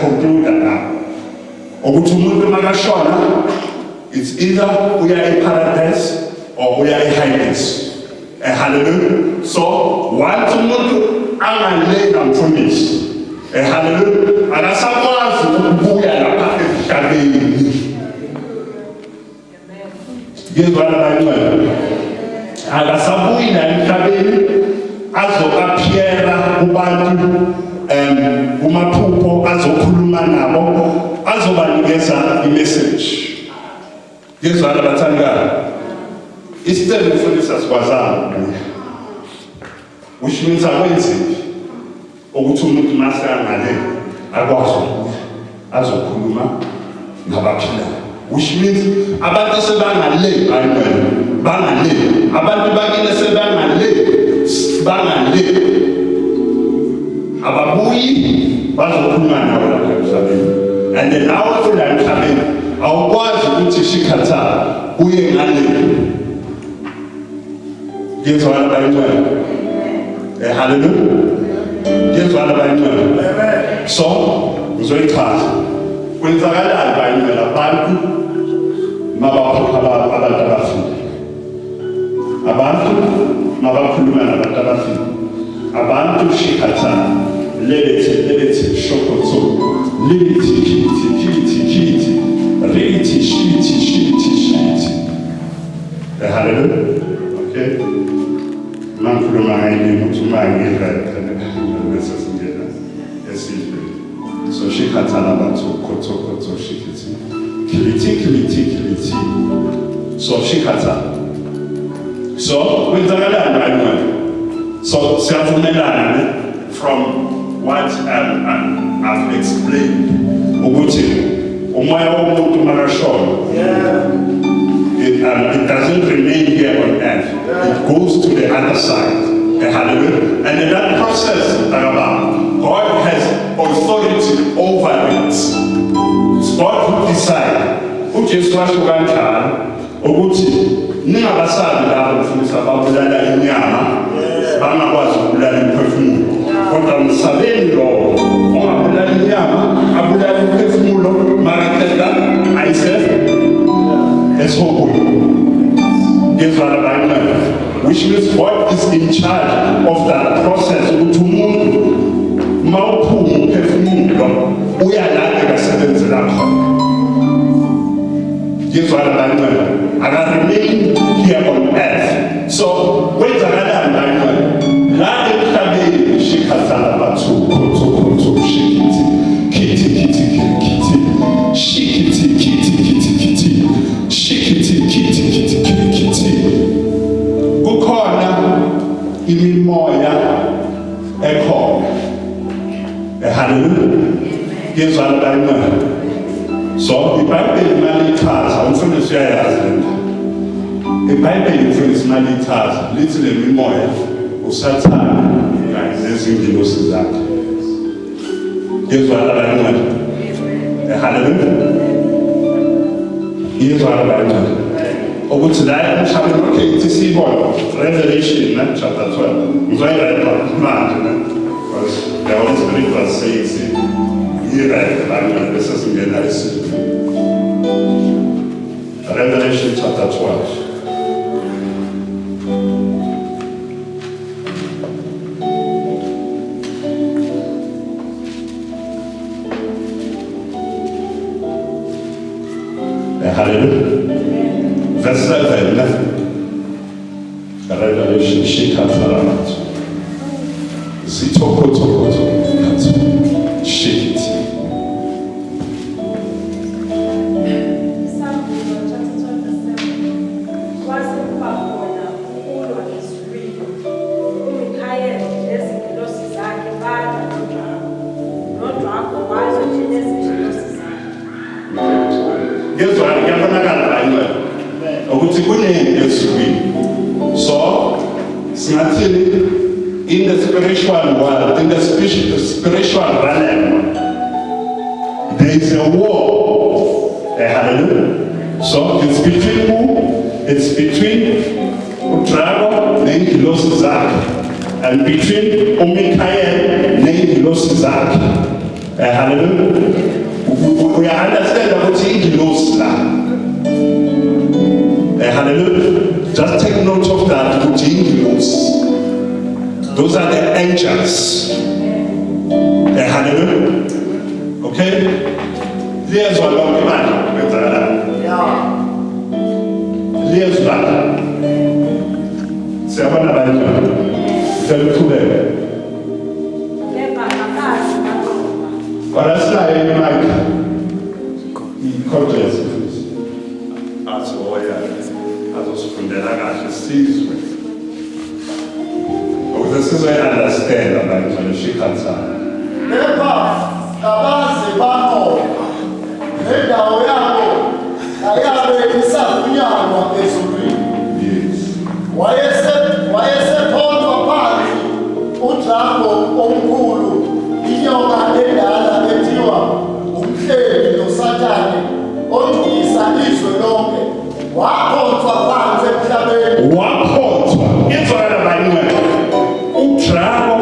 conclude now. Ukuthi umuntu makashona it's either uya eparadise or uya eHades. Hallelujah. So once umuntu angalela mfundisi hallelujah akasakwazi ukubuya lapha emhlabeni. Ngezwana kancane akasabuyi la emhlabeni azokaphiera kubantu kumaphupho azokhuluma nabo azobanikeza imessage. Ngezwana bathangana isithembu mfundisi asikwazanga which means akwenzeki ukuthi umuntu masangale akwazi ukubuya azokhuluma nabaphilayo. Which means abantu sebangale bangale abantu bakile sebangale ababuyi bazokhuluma nawe lapha emhlabeni. And then nawe kula emhlabeni awukwazi ukuthi shikhatha uye ngale. Ngezwana bayingcwele. Hallelujah. Ngezwana bayingcwele. So ngizoyichaza kwenzakalani bayingcwele abantu abantu abafile, abantu mabakhuluma nabantu abafile, abantu shikhatha lebethe shokotho lithi kithi hallelujah. Okay, mangikhuluma ngayini ukuthi mangidla bese singena esizweni. So shikhatha labantu khotho shikithi kiliti. So shikhatha. So kwenzakalani bayingcwele? So siyavumelana from what I've explained ukuthi umoya womuntu makashona it doesn't remain here on earth. It goes to the other side. Hallelujah. And in that process God has authority over it. It's God who decides. uJesu washo kanjalo ukuthi ningabasabi labo mfundisi ababulala inyama bangakwazi ukubulala umphefumulo, kodwa msabeni lo ongabulala inyama abulala umphefumulo marakela ayise esihogweni. Ngezwana bayingcwele, which means God is in charge of that process ukuthi umuntu mawuphuma umphefumulo uyalapha ekasebenzela khona. Ngezwana bayingcwele, remain here on earth. So kwenzakalani bayingcwele? La emhlabeni shikhatha labantu khotho shikithi kukhona imimoya ekhona. Hallelujah. Ngezwana bayingcwele. So iBhayibheli malichaza umfundisi uyayazi lento. iBhayibheli umfundisi malichaza lithi le mimoya usathana kanye nezingilosi zakhe. Ngezwana bayingcwele. Hallelujah. Ngezwana bayingcwele. Ukuthi la emhlabeni okay ithi sibona Revelation chapter 12. Ngizoyireka manje because the Holy Spirit was saying Revelation chapter 12. Hallelujah. Verse 7. Revelation shikataramat. Zitoko. Shake it. So, in the spiritual world, in the spiritual realm, there is a war. Hallelujah. So it's between who? It's between Udrago, named Hilosizak, and between Omikael, named Hilosizak. Hallelujah. We understand about Hilosizak. Hallelujah. Just take note of that. Those are the angels. Hallelujah. Okay? Liyezwa lonke manje kwenzakalani. Yeah. Liyezwa. Siyabona banjani? Siyaqhubeka. Barasinayo imali. I-conference futhi. Athi oya azosifundela kahle sizwe. Ukuze sizoyi-understand banjani shikhathana. Kepha kabaze baqoqa nendawo yabo ayabe isafunyanwa ezulwini. Yes. Wayesephonjwa phansi uJakobo omkhulu, inyoka endala ethiwa umhleli noSathane odukisa izwe lonke. Waphonswa phansi emhlabeni. Waphonswa izwana banywe udrago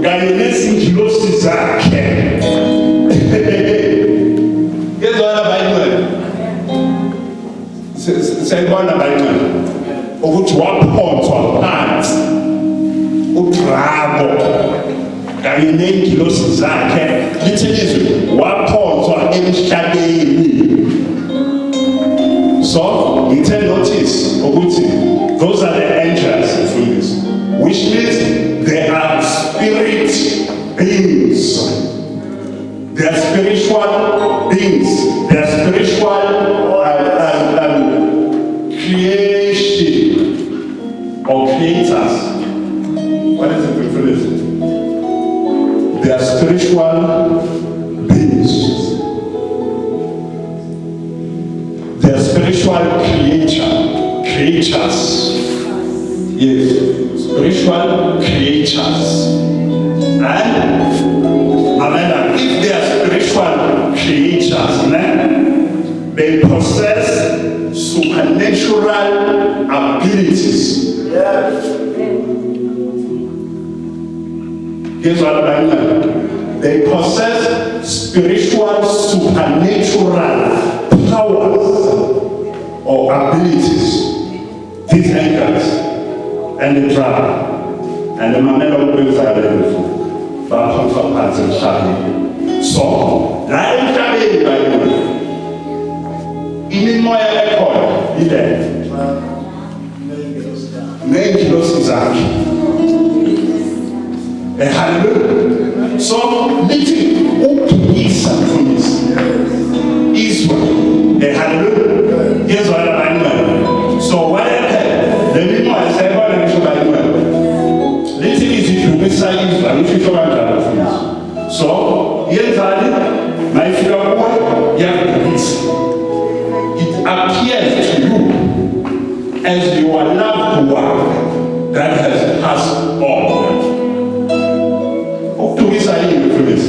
kanye nezingilosi zakhe. Izwana banywe siyayibona banywe ukuthi waphonswa phansi udrago kanye nezingilosi zakhe. Lithini waphonswa emhlabeni. So, you take notice, Oguti, those are the angels in this, which means they are spirit beings. They are spiritual beings. They are spiritual creation or creators. What is the definition? They are spiritual beings. They are spiritual creatures. Yes, spiritual creatures. And if they are spiritual creatures, they possess supernatural abilities. Here's what I mean. They possess spiritual supernatural powers or abilities. These angels and the dragon and the mamelo brings are beautiful. But from parts of Shadi. So, that is by the way. In my record, he did. 9 kilos Zaki. Hallelujah. So, listen, open is something. Israel. Hallelujah. Here's what I know. So what happened? The people I said, what I should I know? Listen, is it to be saying Israel, if you show up. So, here's my friend, you have to listen. It appears to you as your loved one that has passed on. What do we say in the place?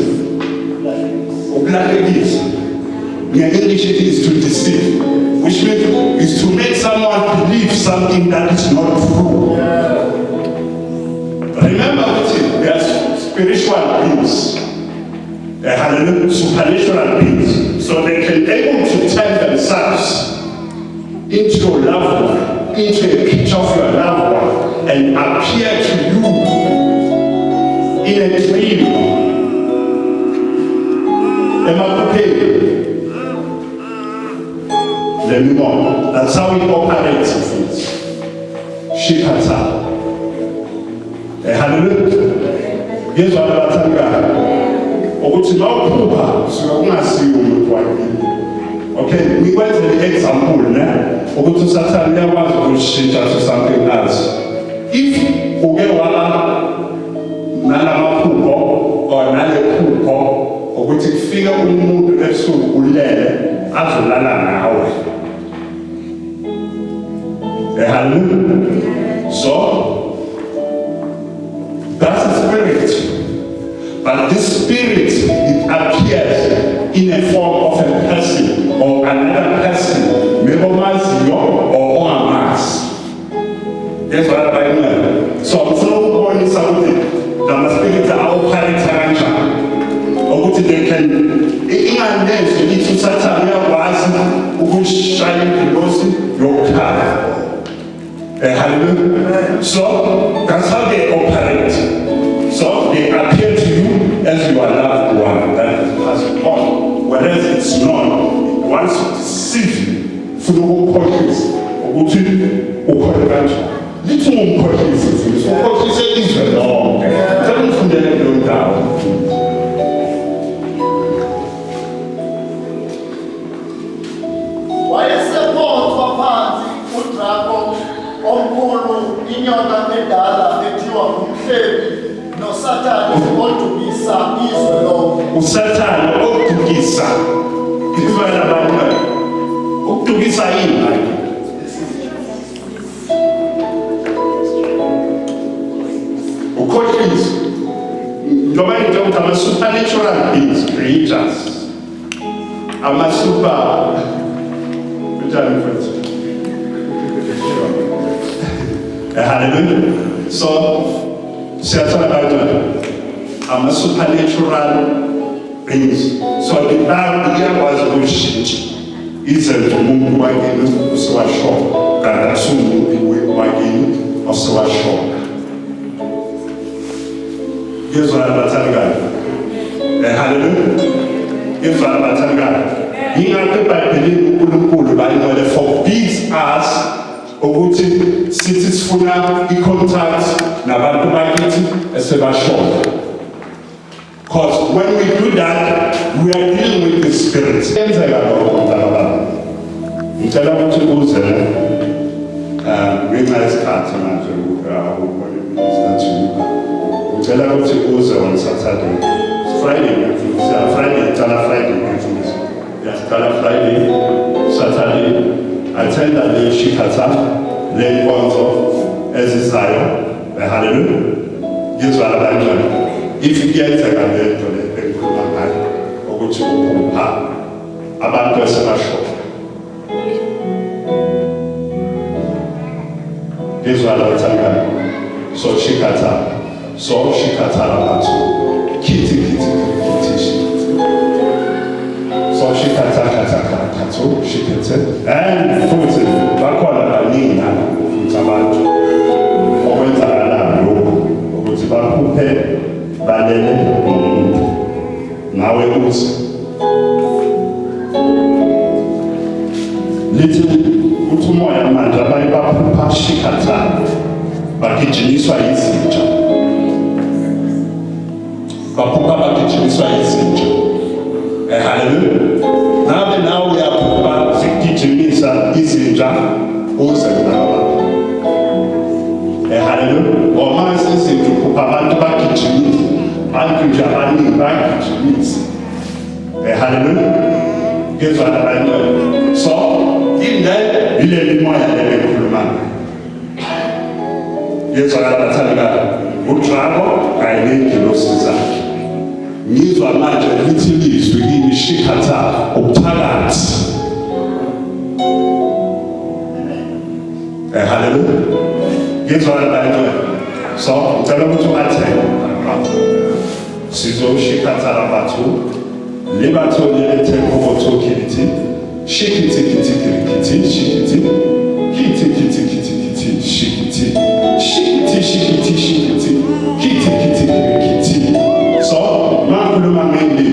Black is. Their initiative is to deceive, which means is to make someone believe something that is not true. Remember what it is, they are spiritual beings. They are supernatural beings. So they can able to turn themselves into your loved one, into a picture of your loved one, and appear to you in a dream. Let me know. That's how it operates. Shikata. Hallelujah. Here's what I'm telling you. Ukuthi mawuphupha singakungasiyo umuntu wakini. Okay, we went to the example, ukuthi uSathane uyakwazi ukushintsha to something else. If uke wala nalamaphupho or nalephupho ukuthi kufika umuntu ebusuku ulele azolala nawe. Hallelujah. So that's a spirit. But this spirit, it appears in a form of a person or another person. Maybe or a mass. That's what I know. So I'm going to something that the spirit are operating. Or what they can, in a day, you need to start to shine your car. Hallelujah. So that's how they operate. So they appear to you as your loved one. That is possible. ufuna ukukhohlisa ukuthi ukhole kanjani. Lithi ungumkhohlisi mfundisi, ukhohlise izwe lonke. Cela ungifundele kuleyo ndawo. Wayesephothwa phansi uDrako omkhulu, inyoka endala ethiwa uMhlebi noSathane odukisa izwe lonke. uSathane okudukisa izwe labantu. Ukudukisa yini manje? Ukhohlisa. Njengoba ngithi ukuthi ama-supernatural beings, creatures, ama-super hallelujah. So siyathola kanjani ama-supernatural beings. So ibanga iyakwazi ukushintsha izenzo umuntu wakini usewashoka kanti akusumuntu wakini osewashoka. Yezwa abathandekayo. Hallelujah. Yezwa abathandekayo. Yingakho eBhayibhelini uNkulunkulu bayinqwele forbids us ukuthi sithi sifuna i-contact nabantu bakithi esebashona. Because when we do that, we are dealing with the spirits. Yenzeka lokho mntakababa. Ngicela ukuthi uze ngenxa yesikhathi manje ngicela ukuthi uze on Saturday. Friday, Friday, Friday, Saturday, attend the Shikata, Lenkonzo, ezizayo, hallelujah. Ngizwa abantu. If kuyenzeka lento engikhuluma ngayo ukuthi uphupha abantu esebashoka. Ngizwa abathandekayo. So Shikata abantu. Kithi. So Shikata, and futhi bakhona baningi futhi abantu okwenzakalayo lokho ukuthi baphuphe balele umuntu nawe uthi lithi uthi umoya manje abanye baphupha Shikata bagijinyiswa izinja. Baphupha bagijinyiswa izinja. Hallelujah. Now we are zikugijimisa izinja uze nawe. Hallelujah. Omase izinja uphupha abantu bagijimisa. Abantu nje abaningi bagijimisa. Hallelujah. Ngezwa abantu. So, ile moya lebekhuluma. Ngezwa abathandekayo. uDrako kayineki losizakhe. Ngizwa manje lithi lizwi kimi Shikata ubuthakathi. Hallelujah. Ngizwa abantu. So ngicela ukuthi ubathele. Sizoshikata labathu. Libatho lilethe kubotho kithi. Shikiti kiti kiti shikiti. Kiti kiti kiti kiti shikiti. Shikiti shikiti shikiti. Kiti kiti kiti. So makhuluma ngeni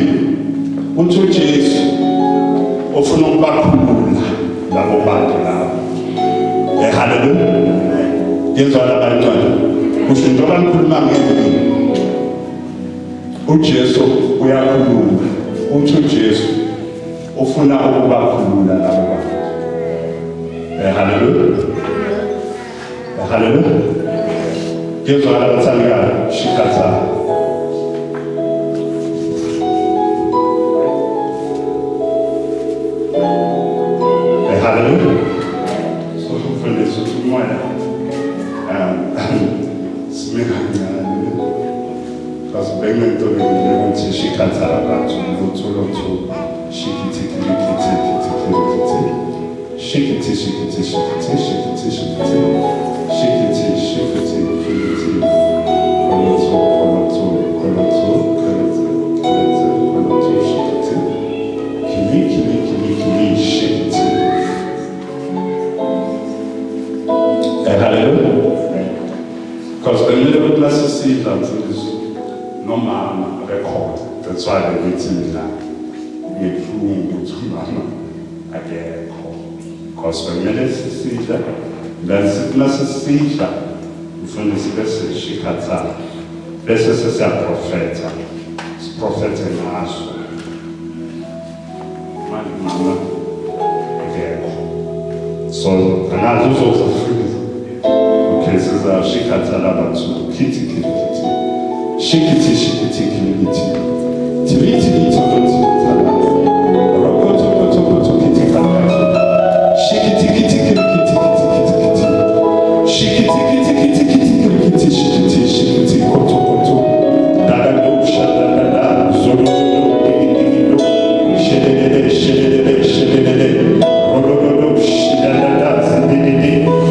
uthi uJesu ufuna ukubakhulula labo bantu labo. Hallelujah. Ngizwa labantwana. Kusho njengoba ngikhuluma ngeni uJesu uyakhuluma. Uthi uJesu ufuna ukubakhulula labo bantu. Hallelujah. Hallelujah. Ngizwa labathandekayo Shikata. Hallelujah. So mfundisi uthi umoya simekanyana kasi bengento ukuthi Shikata abantu lutho shikiti hallelujah. Because the middle blessed seed that is no man record. That's why they need to be like, I get a call. Because kumele sisidla, bese masisidla ufuna sibe sishikhatha bese sesiyaprofetha siprofethe ngaso mama ngekho so angazi uzozafika okay sizashikhatha labathu kithi shikiti kithi tiriti tokoti tala rokoto kiti kala shikiti shikiti koto dada dosha dada zoro shedede rodo shedada zedede kiti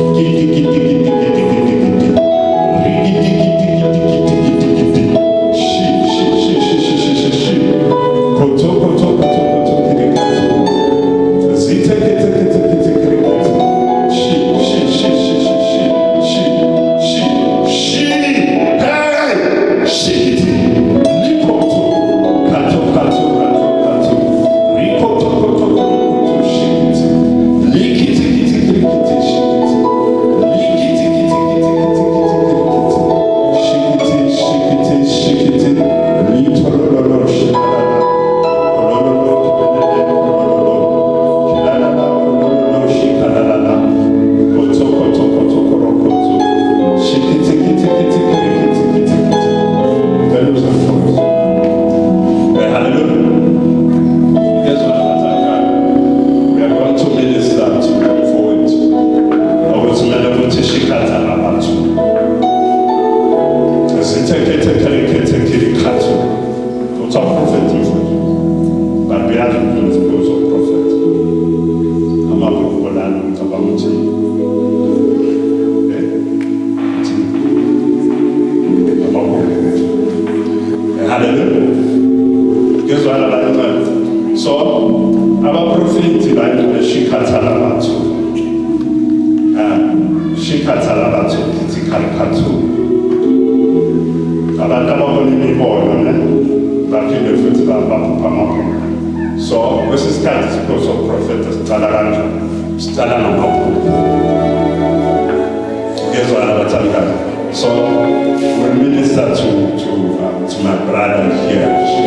So we'll minister to my brother here.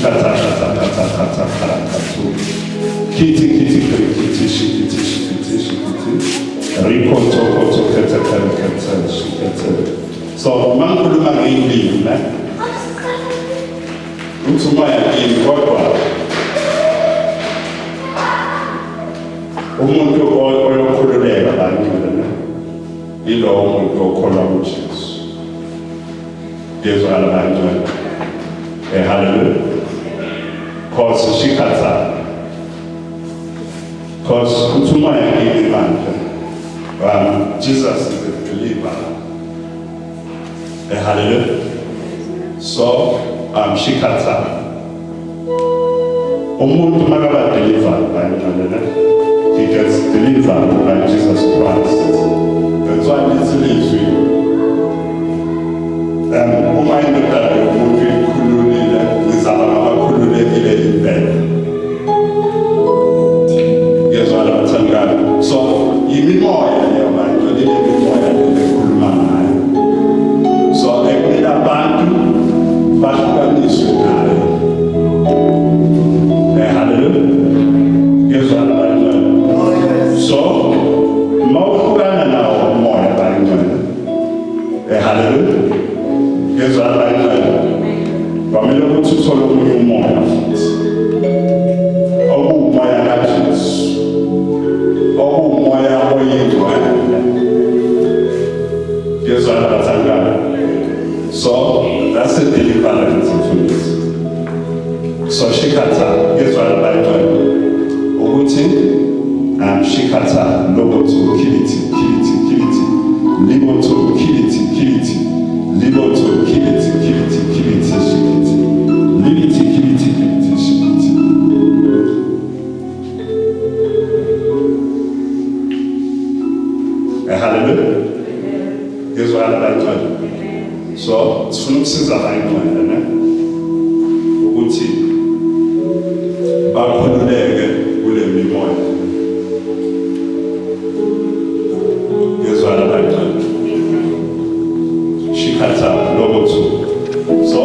shikata kata kata kata karakatu. Kiti kiti kiti shikiti shikiti shikiti. Rikoto koto kata kata shikata. So mankuluma ngindi ne. Utumaya kodwa. Umuntu oyokhululeka banyana. Ilo umuntu okholwa kuJesu. Yesu alabanyana. Hallelujah. Cause shikata. Cause utumaya ngindi manje. Jesus is a believer. Hallelujah. So, shikata. Umuntu makaba delivered by God. He gets delivered by Jesus Christ. That's why it's literally. Uma indoda umuntu ikhululile, ngizama abakhululekile impela. Yezwa labathangana. So, imimoya leyo manje, le mimoya lekhuluma ngayo. So, ekumele abantu bahlukaniswe nayo. Hallelujah. Yezwa labathangana. So, mawuhlukana nawo umoya bangcwele. Hallelujah. Yezwa labathangana. Kwamele ukuthi uthole omunye umoya futhi. Okuwumoya kaJesu. Okuwumoya oyingcwele. Yezwa labathangana. So, that's a deliverance in this. So, shikata. Yezwa labathangana. Ukuthi shikata, loboto, kiliti, liboto, kiliti, liboto, kiliti, shikiti, libiti, kiliti, shikiti. Hallelujah. Here's what I like to do. So, sifuna ukusiza abantwana, ne? Ukuthi bakhululeke kule mimoya. Shikata, loboto. So,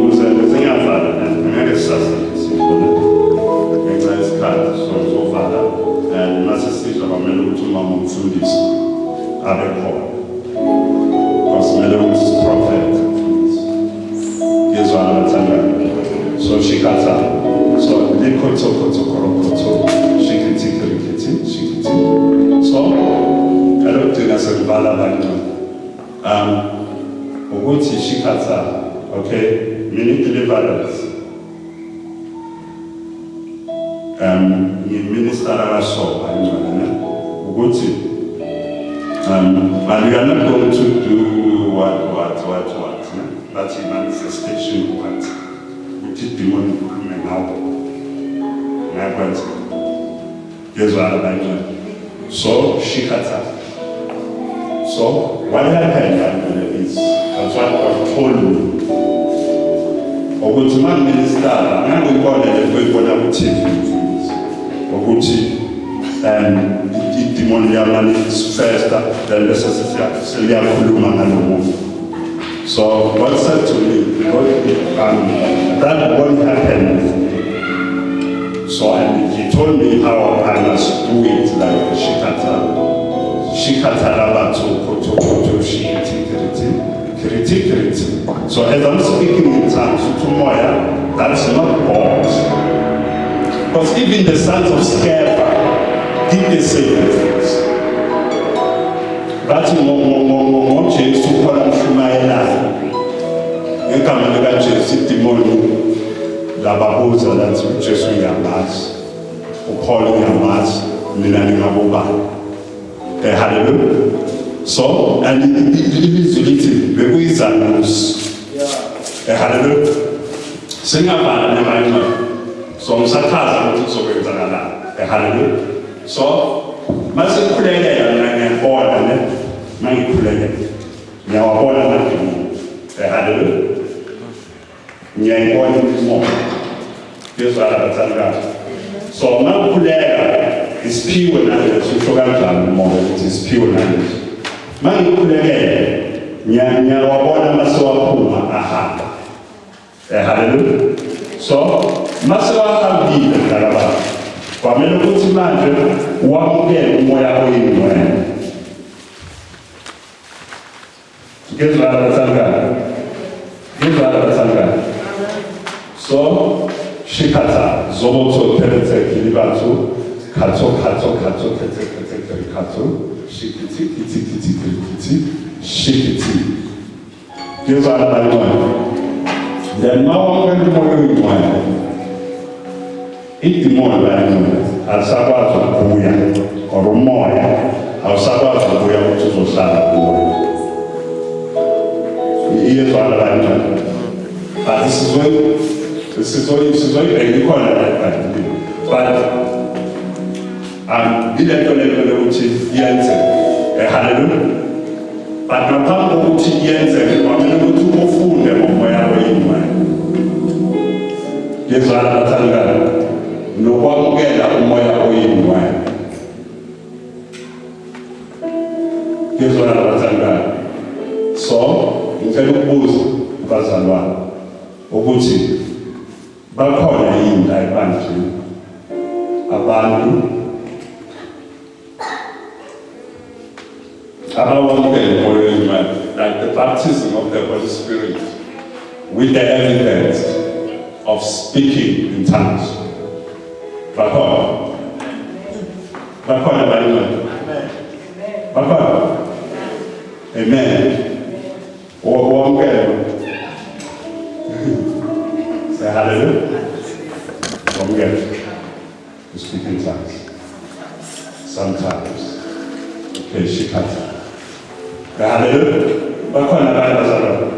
uzengazala ngeke sasizwe. Ngenxa yesikhathi sozovala mase sisho kwamele ukuthi umama umfundisi abe khona. Kwasimele ukuthi prophet. Yezwa labathangana. So shikata. So likoto koto shikiti. So elokudinga sekuvala abantwana. Ukuthi shikata, okay, meaning deliverance. Minister Araso, ukuthi and we are not going to do what, that's a manifestation, but which is demonic coming out. Here's what I like. So, shikata. So, what happened is, that's what God told me. Ukuthi uma minister, ngangibona lebona ku-TV. Ukuthi idemon liyamanifesta, then bese seliyakhuluma ngalo muntu. So God said to me, that won't happen with me. So he told me how I must do it like shikata. Shikata labato koto shikiti kiriti. So as I'm speaking in tongues to Moya, that's not God. Because even the sons of Sceva did the same things. But mo Jesu kwa mshumaela. Ngekama lika Jesu demoni lababuza lathi Jesu ngiyamazi. uPaul ngiyamazi, mina ngingabobani. Hallelujah. So, and ilizwi lithi bekuyizangosi. Hallelujah. Singavana nemanje. So msakhaza ukuthi kuzokwenzakala. Hallelujah. So, mase khulekela mina ngiyabona ne. Mangikhulekela. Ngiyawabona amadimu. Hallelujah. Ngiyayibona imimoya. Yesu akathanda. So, mangikhuleka is pure knowledge. Usho kanjani umoya ukuthi is pure knowledge. Mangikhulekela ngiyawabona masewaphuma ahamba. Hallelujah. So, masewahambile mntakababa, kwamele ukuthi manje wamukele umoya oyingcwele. Ngezwala bathangana. Ngezwala bathangana. So, shikata, zoboto, pelete, kilibatsu, katso, kete, katso, shikiti, kiti, shikiti. Ngezwala bayingcwele. Then now I'm going to go in one. Eat the more than I'll sabbath of Buya or Moya. I'll sabbath of Buya, which is Osana. He is one of them. But this is what you call it. But did I call it which is Yense? Hallelujah. But no pampo which is Yense, I'm going to go food them where I went. Yesu anatanga nokwa mugenda umoya oyimwa. Yesu anatanga. So, ngicela ukubuza bazalwane ukuthi bakhona yini la ebandleni abantu abawamukela umoya oyimwa, like the baptism of the Holy Spirit with the evidence of speaking in tongues. Bakona. Bakona bayimani. Bakona. Amen. Wamukela. Say hallelujah. Wamukela. To speak in tongues. Sometimes. Okay, shikata. Hallelujah. Bakona bayimani.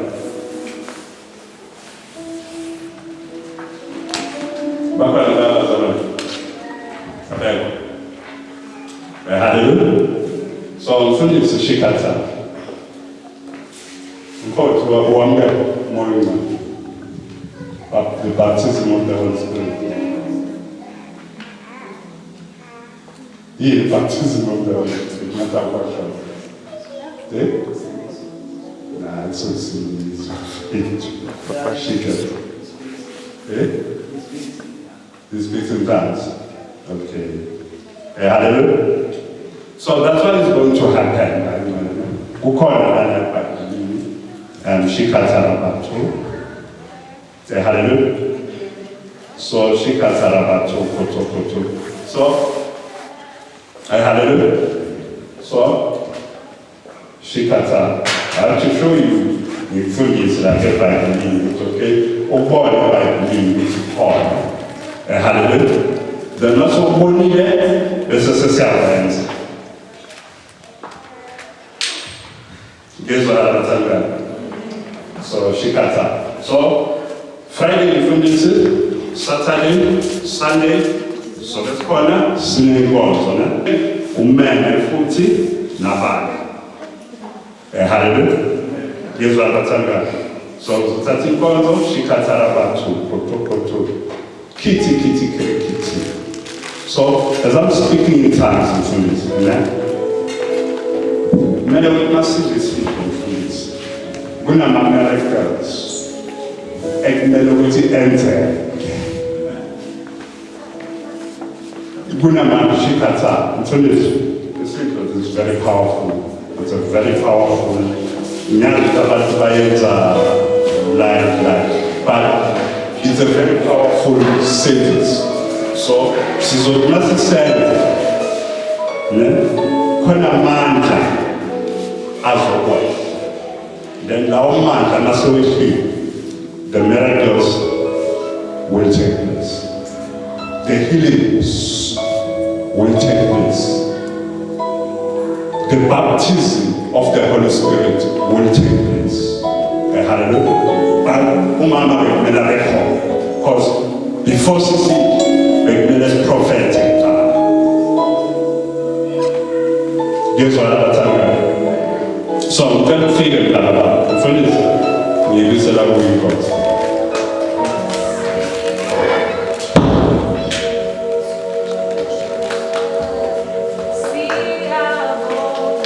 Hallelujah. So, mfundisi shikata. Mkoto wa uamga mwema. The baptism of the Holy Spirit. The baptism of the Holy Spirit. Not that workshop. See? Nah, it's so silly. Shikata. Eh? He speaks in tongues. Okay. Hallelujah. So that's what is going to happen. Shikatarabato. Say hallelujah. So Shikatarabato koto. So hallelujah. So Shikata. I have to show you the things that I believe. It's okay. Oh boy, I believe it's hard. Hallelujah. The not so only there, there's a social friends. Guess what I'm so Shikata. So Friday in Saturday, Sunday, so that's corner, snake balls on it. And 40 Nabal. Hallelujah. Guess what I'm so 13 corners, Shikatarabato, Koto. Kitty. So, as I'm speaking in tongues in this, many of messages speak in this. When I'm Americans, and melody enter. When I'm Shikata, this is very powerful. It's a very powerful. But it's a very powerful sentence. So, sizokuma sisenze khona amandla azokwazi. Then lawo mandla nasewefika, the miracles will take place. The healings will take place. The baptism of the Holy Spirit will take place. Hallelujah. But umama bekumele record, because before sisi bekumele prophetic. Yesu anataka. So I'm going to figure it out. Finish. Ni bisa la